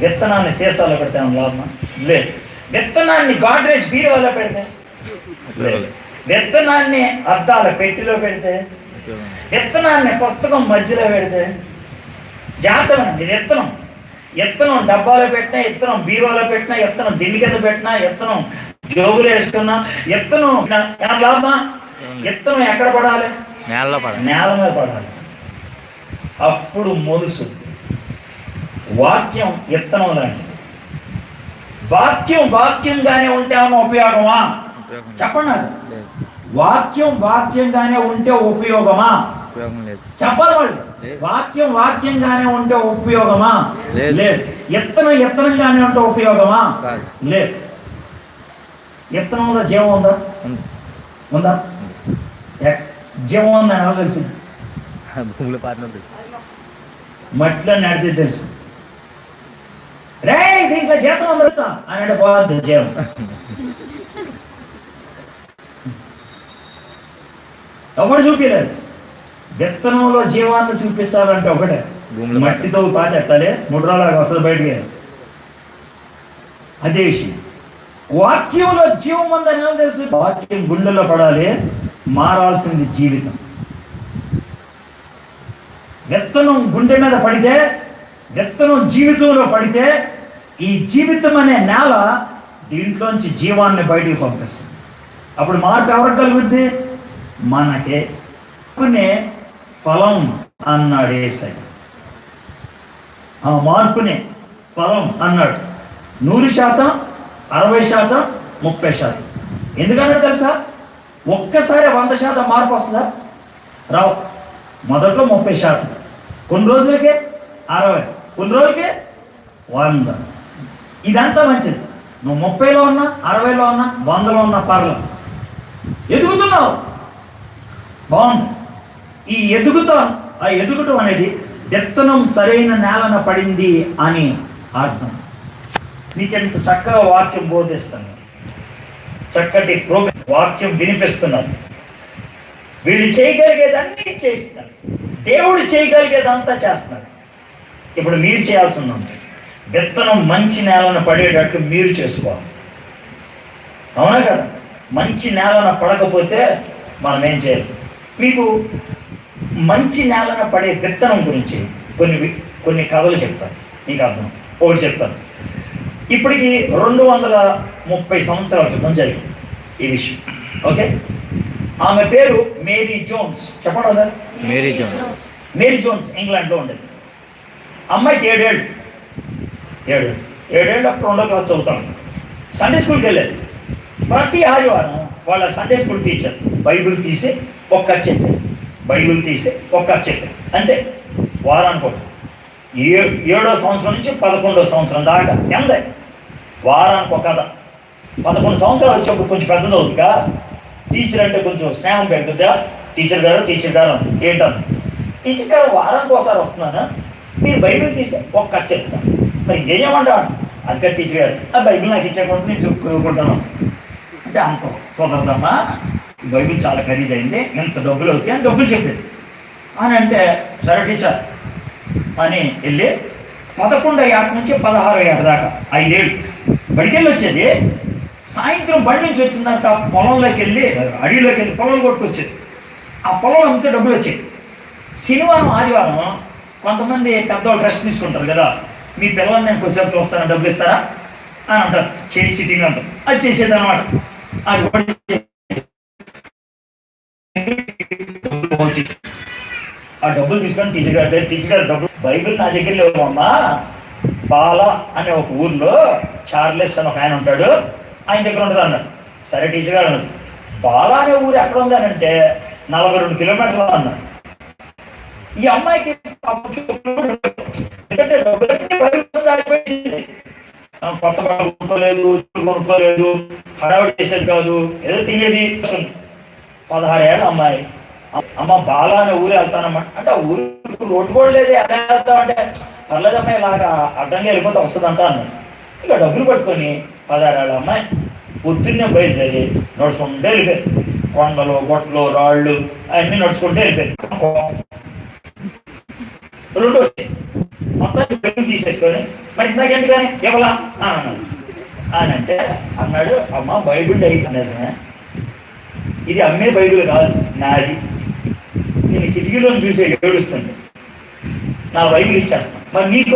విత్తనాన్ని సీసాలో పెడితే అన్న లాభమా? లేదు. విత్తనాన్ని గాడ్రేజ్ బీరువాలో పెడితే లేదు. విత్తనాన్ని అద్దాల పెట్టిలో పెడితే, విత్తనాన్ని పుస్తకం మధ్యలో పెడితే జాతకం. ఇది విత్తనం. విత్తనం డబ్బాలో పెట్టినా, విత్తనం బీరువాలో పెట్టినా, విత్తనం దిల్లి కింద పెట్టినా, విత్తనం జోబులు వేసుకున్నా, విత్తనం లాభమా? విత్తనం ఎక్కడ పడాలి? నేల మీద పడాలి. అప్పుడు మొలుసు. వాక్యం విత్తనం లాంటిది. వాక్యంగానే ఉంటే ఏమన్నా ఉపయోగమా? చెప్పండి నాకు. వాక్యంగానే ఉంటే ఉపయోగమా? చెప్పాలి వాళ్ళు. వాక్యంగానే ఉంటే ఉపయోగమా? లేదు. ఎత్తనంగానే ఉంటే ఉపయోగమా? లేదు. ఎత్తనంలో జీవం ఉందా? జీవం ఉందని ఎలా తెలుసు? మట్టిలో నడితే తెలుసు. రే దీంట్లో జీతం ఉందా అని అంటే పోతుంది జీవం. ఎవరు చూపించలేదు. విత్తనంలో జీవాన్ని చూపించాలంటే ఒకటే, మట్టితో పాత ఎట్టాలి, 3 రోజులకు వస్తుంది బయటికి. అదే విషయం. వాక్యంలో జీవం ఉందని ఏమో తెలుసు. వాక్యం గుండెల్లో పడాలి, మారాల్సింది జీవితం. విత్తనం గుండె మీద పడితే, విత్తనం జీవితంలో పడితే, ఈ జీవితం అనే నేల దీంట్లోంచి జీవాన్ని బయటికి పంపిస్తుంది. అప్పుడు మార్పు ఎవరికి కలుగుద్ది? మనకే. ఫలం అన్నాడు యేసయ్య. ఆ మార్పునే ఫలం అన్నాడు. 100%, 60%, 30%. ఎందుకన్నాడు తెలుసా? ఒక్కసారి 100% మార్పు వస్తుందా? రావు. మొదట్లో 30%, కొన్ని రోజులకే 60, కొన్ని రోజులకే 100. ఇదంతా మంచిది. నువ్వు 30లో ఉన్నా, 60లో ఉన్నా, 100లో ఉన్నా పర్లేదు, ఎదుగుతున్నావు, బాగుంది. ఈ ఎదుగుటం అనేది విత్తనం సరైన నేలన పడింది అని అర్థం. నీకెంత చక్కగా వాక్యం బోధిస్తాను, చక్కటి వాక్యం వినిపిస్తున్నాను. వీళ్ళు చేయగలిగేదన్నీ చేస్తున్నారు, దేవుడు చేయగలిగేదంతా చేస్తున్నారు. ఇప్పుడు మీరు చేయాల్సింది ఉంది, విత్తనం మంచి నేలన పడేటట్లు మీరు చేసుకోవాలి. అవునా కదా? మంచి నేలన పడకపోతే మనం ఏం చేయాలి? మీకు మంచి నేలన పడే విత్తనం గురించి కొన్ని కథలు చెప్తాను, మీకు అర్థం. ఒకటి చెప్తాను. ఇప్పటికి 230 సంవత్సరాల క్రితం జరిగింది ఈ విషయం. ఓకే, ఆమె పేరు మేరీ జోన్స్. చెప్పండి సార్. మేరీ జోన్స్ ఇంగ్లాండ్లో ఉండేది. అమ్మాయికి 7 ఏళ్ళు అప్పుడు 2వ క్లాస్ చదువుతాను. సండే స్కూల్కి వెళ్ళేది. ప్రతి ఆదివారం వాళ్ళ సండే స్కూల్ టీచర్ బైబిల్ తీసి ఒక్క చెప్పేది, అంటే వారానికి ఒక. 7వ సంవత్సరం నుంచి 11వ సంవత్సరం దాకా ఎంత వారానికి ఒక కథ. 11 సంవత్సరాలు వచ్చేప్పుడు కొంచెం పెద్దది అవుతుందిగా, టీచర్ అంటే కొంచెం స్నేహం పెరుగుతుందా. టీచర్ గారు ఏంటన్నా, టీచర్ గారు వారానికి ఒకసారి వస్తున్నాను, మీరు బైబిల్ తీసి ఒక్క చెప్తాను, మరి ఏమంటాను. అందుకే టీచర్ గారు ఆ బైబిల్ నాకు ఇచ్చేకుండా నేను చెప్పుకుంటాను అంటే, అంత కుదరదమ్మా, బైబిల్ చాలా ఖరీదైంది, ఎంత డబ్బులు అవుతాయి అని డబ్బులు చెప్పేది. అని అంటే సరే టీచర్ అని వెళ్ళి 11 ఏట నుంచి 16 ఏట దాకా 5 ఏళ్ళు బడికెళ్ళి వచ్చేది. సాయంత్రం బడి నుంచి వచ్చిందంట పొలంలోకి వెళ్ళి, అడవిలోకి వెళ్ళి పొలం కొట్టుకొచ్చేది. ఆ పొలం అంతా డబ్బులు వచ్చేది. శనివారం ఆదివారం కొంతమంది పెద్దవాళ్ళు రెస్ట్ తీసుకుంటారు కదా, మీ పిల్లల్ని నేను కొద్దిసేపు చూస్తాను, డబ్బులు ఇస్తారా అని అంటారు. చేసి సిట్టింగ్ అంటారు. అది చేసేది అనమాట. ఆ డబ్బులు తీసుకొని టీచర్ గారు డబ్బులు, బైబిల్ నా దగ్గర లేవమ్మా, బాలా అనే ఒక ఊర్లో చార్లెస్ అని ఒక ఆయన ఉంటాడు, ఆయన దగ్గర ఉంటుంది అన్నాడు. సరే టీచర్ గారు అన్నాడు. బాలా అనే ఊరు ఎక్కడ ఉంది అని అంటే 42 కిలోమీటర్లు అన్నాడు. ఈ అమ్మాయికి ఎందుకంటే కొత్త బట్టలు కొనుక్కోలేదు, కొనుక్కోలేదు, హడావిడి చేసేది కాదు, ఏదో తినేది. 16 ఏళ్ళ అమ్మాయి. అమ్మ బాలా అనే ఊరు వెళ్తానమ్మా అంటే, ఆ ఊరు రోడ్డు కూడా లేదు, ఎలా వెళ్తామంటే పర్లేదమ్మా ఇలాగా అడ్డంగా వెళ్ళిపోతే వస్తుందంట అన్నాడు. ఇక డబ్బులు పట్టుకొని 16 ఏళ్ళ అమ్మాయి పొద్దున్నే బయలుదేరి నడుచుకుంటే వెళ్ళిపోయింది. కొండలు, గొట్టలు, రాళ్ళు అవన్నీ నడుచుకుంటే వెళ్ళిపోయింది. 2 వచ్చాయి. మొత్తాన్ని బైబిల్ తీసేసుకొని, మరి ఇందాక ఎందుకని ఇవ్వలా అన్నాడు. అని అంటే అన్నాడు, అమ్మ బైబిల్ అయిపోయినా, ఇది అమ్మే బైబిల్ కాదు, నాది. నేను కిటికీలో చూసే ఏడుస్తుంది, నా బైబిల్ ఇచ్చేస్తాను, మరి నీకు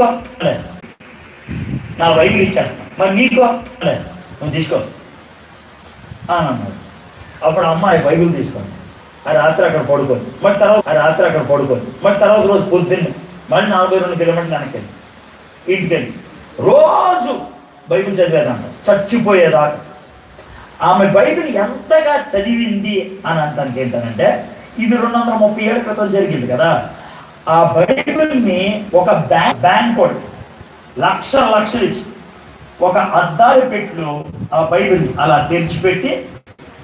నా బైబిల్ ఇచ్చేస్తాను, మరి నీకు నువ్వు తీసుకో అని అన్నాడు. అప్పుడు అమ్మాయి బైబిల్ తీసుకొని ఆ రాత్రి అక్కడ పడుకొని, మరి తర్వాత రోజు పొద్దున్నే మళ్ళీ 42 కిలోమీటర్లు వెనక్కి ఇంటికెళ్ళి రోజు బైబిల్ చదివేదంట చచ్చిపోయేదాకా. ఆమె బైబిల్ ఎంతగా చదివింది అని అంటానికి ఏంటంటే, ఇది 230 ఏళ్ళ క్రితం జరిగింది కదా. ఆ బైబిల్ని ఒక బ్యాంక్ లక్షలు ఇచ్చి ఒక అద్దాల పెట్టులో ఆ బైబిల్ని అలా తెరిచిపెట్టి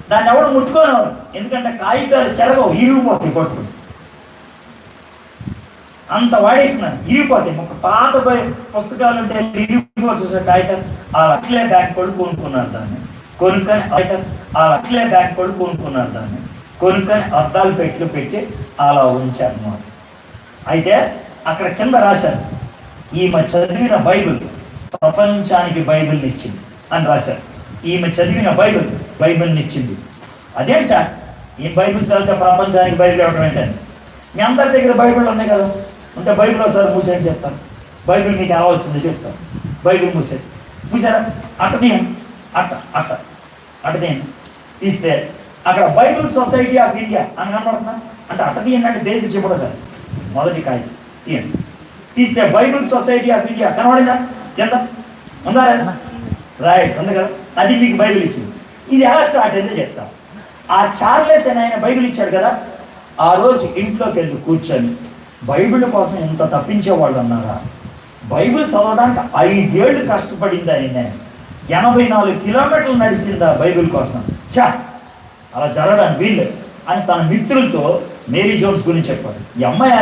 దాన్ని ఎవరు ముట్టుకోనివారు, ఎందుకంటే కాగితాలు చెరగవు, ఇరిగిపోతాయి పట్టు, అంత వాడేసినాను, ఇరిగిపోతాయి. ఒక పాత పుస్తకాలు ఉంటే ఇరిగిపోతుంది కాగితాలు. ఆ అట్లే బ్యాంక్ పళ్ళు కొనుక్కున్నారు దాన్ని, కొనుక్కొని అట్లే బ్యాంక్ పళ్ళు కొనుక్కున్నారు దాన్ని, కొనుక్కొని అద్దాలు పెట్టి అలా ఉంచారు అన్నమాట. అయితే అక్కడ కింద రాశారు, ఈమె చదివిన బైబిల్ ప్రపంచానికి బైబిల్ని ఇచ్చింది అని రాశారు. ఈమె చదివిన బైబిల్ని ఇచ్చింది. అదేంటి సార్, ఈ బైబిల్ చదివితే ప్రపంచానికి బైబిల్ ఇవ్వడం ఏంటండి? మీ అందరి దగ్గర బైబిల్ ఉన్నాయి కదా, ఉంటే బైబిల్ ఒకసారి మూసేని చెప్తాను. బైబిల్ మీకు ఎలా వచ్చిందో చెప్తాను. బైబిల్ మూసారా అట్టదేయండి. తీస్తే అక్కడ బైబిల్ సొసైటీ ఆఫ్ ఇండియా అని కనపడుతున్నా. అంటే అట్టదీయండి అంటే దేనికి చెప్పడం కాదు, మొదటి కాయ తీయండి. తీస్తే బైబిల్ సొసైటీ ఆఫ్ ఇండియా కనబడిందా? కింద ఉందా? రైట్, ఉంది కదా. అది మీకు బైబిల్ ఇచ్చింది. ఇది ఎలా స్టార్ట్ అయిందో చెప్తాం. ఆ చార్లెస్ అని ఆయన బైబిల్ ఇచ్చాడు కదా, ఆ రోజు ఇంట్లోకి వెళ్ళి కూర్చొని బైబిల్ కోసం ఎంత తప్పించేవాళ్ళు అన్నారా? బైబిల్ చదవడానికి 5 ఏళ్ళు కష్టపడింది ఆయన. 84 కిలోమీటర్లు నడిచిందా బైబిల్ కోసం. అలా జరగడానికి వీళ్ళు అని తన మిత్రులతో మేరీ జోన్స్ గురించి చెప్పాడు. ఈ అమ్మాయి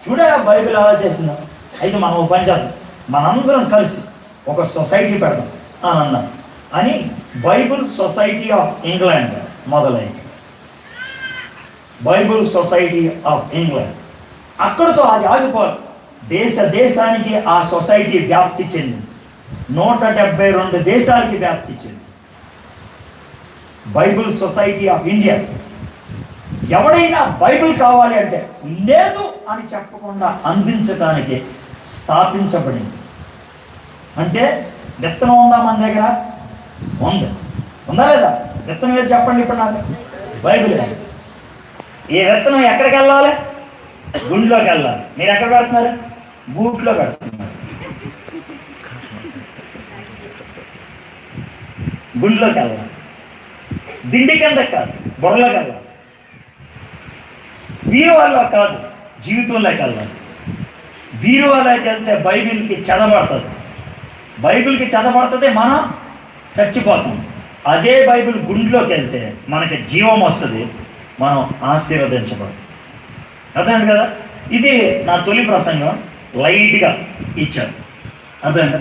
చూడే బైబిల్ అలా చేసిందా, అయితే మనం ఒక పని చేద్దాం, మనందరం కలిసి ఒక సొసైటీ పెడదాం అని అన్నారు. అని బైబిల్ సొసైటీ ఆఫ్ ఇంగ్లాండ్ మొదలైంది. బైబిల్ సొసైటీ ఆఫ్ ఇంగ్లాండ్ అక్కడితో అది ఆగిపోదు. దేశానికి ఆ సొసైటీ వ్యాప్తి చెందింది. 172 దేశాలకి వ్యాప్తి చెందింది బైబిల్ సొసైటీ ఆఫ్ ఇండియా. ఎవడైనా బైబిల్ కావాలి అంటే లేదు అని చెప్పకుండా అందించడానికి స్థాపించబడింది. అంటే విత్తనం ఉందా మన దగ్గర? ఉందా లేదా? విత్తనం ఏది చెప్పండి ఇప్పుడు నాకు? బైబిల్. ఈ విత్తనం ఎక్కడికి వెళ్ళాలి? గుండెలోకి వెళ్ళాలి. మీరు ఎక్కడ పెడుతున్నారు? బూట్లో పెడుతున్నారు. గుండెలోకి వెళ్ళాలి, దిండి కింద కాదు, బుర్రలోకి వెళ్ళాలి. బీరువాలో కాదు, జీవితంలోకి వెళ్ళాలి. బీరువాలోకి వెళ్తే బైబిల్కి చదవబడుతుంది. బైబిల్కి చదవబడుతుంది, మనం చచ్చిపోతాం. అదే బైబిల్ గుండెలోకి వెళ్తే మనకి జీవం వస్తుంది, మనం ఆశీర్వదించబడతాం. అర్థమైంది కదా? ఇది నా తొలి ప్రసంగం, లైట్గా ఇచ్చారు. అర్థమైందా?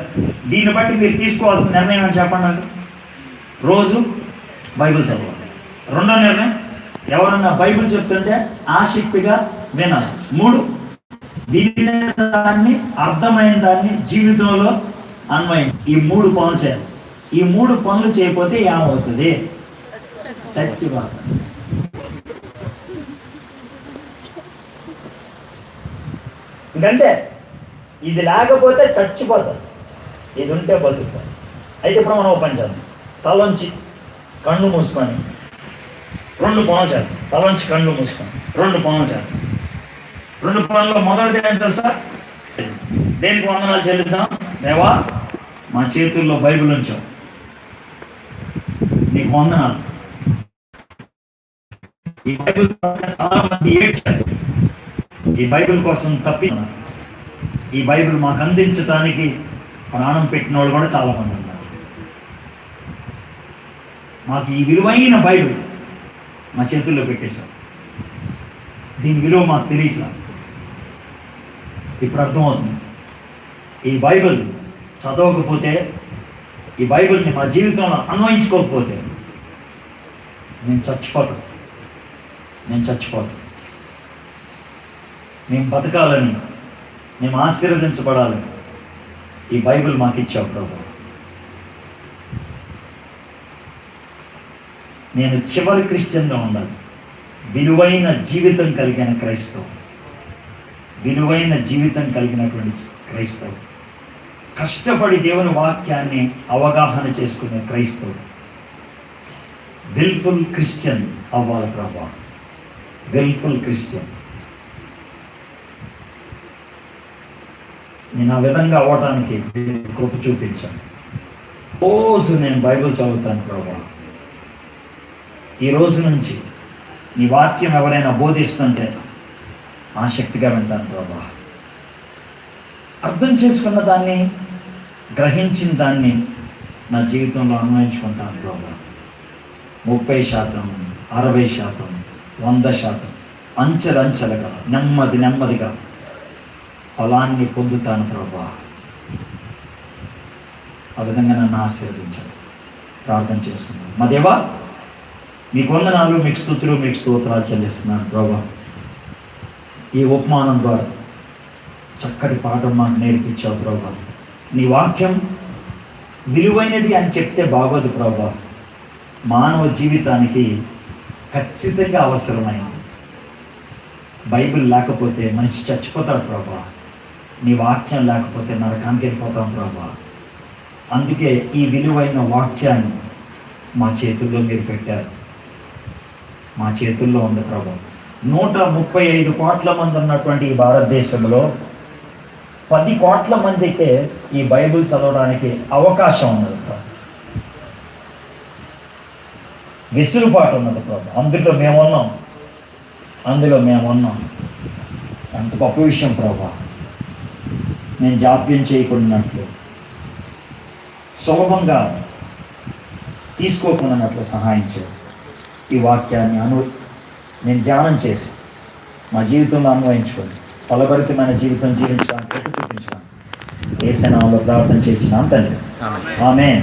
దీన్ని బట్టి మీరు తీసుకోవాల్సిన నిర్ణయం అని చెప్పండి నాకు. రోజు బైబిల్ చదవాలి. రెండో నిర్ణయం, ఎవరన్నా బైబిల్ చెప్తుంటే ఆసక్తిగా వినాలి. 3, వినే దాన్ని, అర్థమైన దాన్ని జీవితంలో అన్వయం. ఈ 3 పనులు చేయాలి. ఈ 3 పనులు చేయకపోతే ఏమవుతుంది? చచ్చిపోతుంది. ఇంకంటే ఇది లేకపోతే చచ్చిపోతుంది, ఇది ఉంటే బతుకుతుంది. అయితే ఇప్పుడు మనం పని చేద్దాం. తలంచి కళ్ళు మూసుకొని 2 పనులు చేద్దాం. తలంచి కళ్ళు మూసుకొని 2 పనులు చేద్దాం. 2 పనులు మొదటిది ఏంటి తెలుసా? దేనికి వందనాలు చెల్లిద్దాం? దేవా, మా చేతుల్లో బైబిల్ ఉంచాం, నీకు వందనాలు. ఈ బైబిల్ చాలా మంది ఏడ్చారు, ఈ బైబిల్ కోసం తప్పినారు. ఈ బైబిల్ మాకు అందించడానికి ప్రాణం పెట్టిన వాళ్ళు కూడా చాలా మంది ఉన్నారు. మాకు ఈ విలువైన బైబిల్ మా చేతుల్లో పెట్టేశారు. దీని విలువ మాకు తెలియట్లా. ఇప్పుడు అర్థమవుతుంది. ఈ బైబిల్ చదవకపోతే, ఈ బైబిల్ని మా జీవితంలో అన్వయించుకోకపోతే నేను చచ్చిపోతాను. మేము బతకాలని, మేము ఆశీర్వదించబడాలని ఈ బైబిల్ మాకు ఇచ్చావు ప్రభు. నేను చివరి క్రిస్టియన్గా ఉండాలి. విలువైన జీవితం కలిగిన క్రైస్తవం, విలువైన జీవితం కలిగినటువంటి క్రైస్తవం, కష్టపడి దేవుని వాక్యాన్ని అవగాహన చేసుకునే క్రైస్తవుడు, విల్ఫుల్ క్రిస్టియన్ అవ్వాలి ప్రభా. Wilful Christian. నేను ఆ విధంగా అవ్వడానికి కృప చూపించాను. రోజు నేను బైబిల్ చదువుతాను ప్రభా. ఈ రోజు నుంచి నీ వాక్యం ఎవరైనా బోధిస్తుంటే ఆసక్తిగా వింటాను ప్రభా. అర్థం చేసుకున్న దాన్ని, గ్రహించిన దాన్ని నా జీవితంలో అన్వయించుకుంటాను ప్రభా. 30%, 60%, 100% అంచెలంచెలుగా నెమ్మదిగా ఫలాన్ని పొందుతాను ప్రభా. ఆ విధంగా నన్ను ఆశీర్వదించాలి. ప్రార్థన చేసుకున్నాను. మా దేవా, మీకు వందనాలు, మీకు స్తుతులు, మీకు స్తోత్రాలు చెల్లిస్తున్నాను ప్రభా. ఈ ఉపమానం ద్వారా చక్కటి పాఠం మాకు నేర్పించావు ప్రభా. నీ వాక్యం విలువైనది అని చెప్తే బాగోదు ప్రభా. మానవ జీవితానికి ఖచ్చితంగా అవసరమైంది. బైబిల్ లేకపోతే మనిషి చచ్చిపోతాడు ప్రభా. నీ వాక్యం లేకపోతే నరకానికి వెళ్ళిపోతాం ప్రభా. అందుకే ఈ విలువైన వాక్యాన్ని మా చేతుల్లో మీరు పెట్టారు. మా చేతుల్లో ఉంది ప్రభా. 135 కోట్ల మంది ఉన్నటువంటి ఈ భారతదేశంలో 10 కోట్ల మందికే ఈ బైబిల్ చదవడానికి అవకాశం ఉన్నది ప్రభా. వెసులుబాటు ఉన్నది ప్రభా. అందులో మేమున్నాం. అంత గొప్ప విషయం ప్రభా. నేను జాప్యం చేయకున్నట్లు, సులభంగా తీసుకోకున్నట్లు సహాయం చేయ. ఈ వాక్యాన్ని నేను ధ్యానం చేసి మా జీవితంలో అన్వయించుకొని ఫలభరితమైన జీవితం జీవించడానికి చూపించడానికి యేసు నామములో ప్రార్థన చేయించున్నాం తండ్రి. ఆమేన్.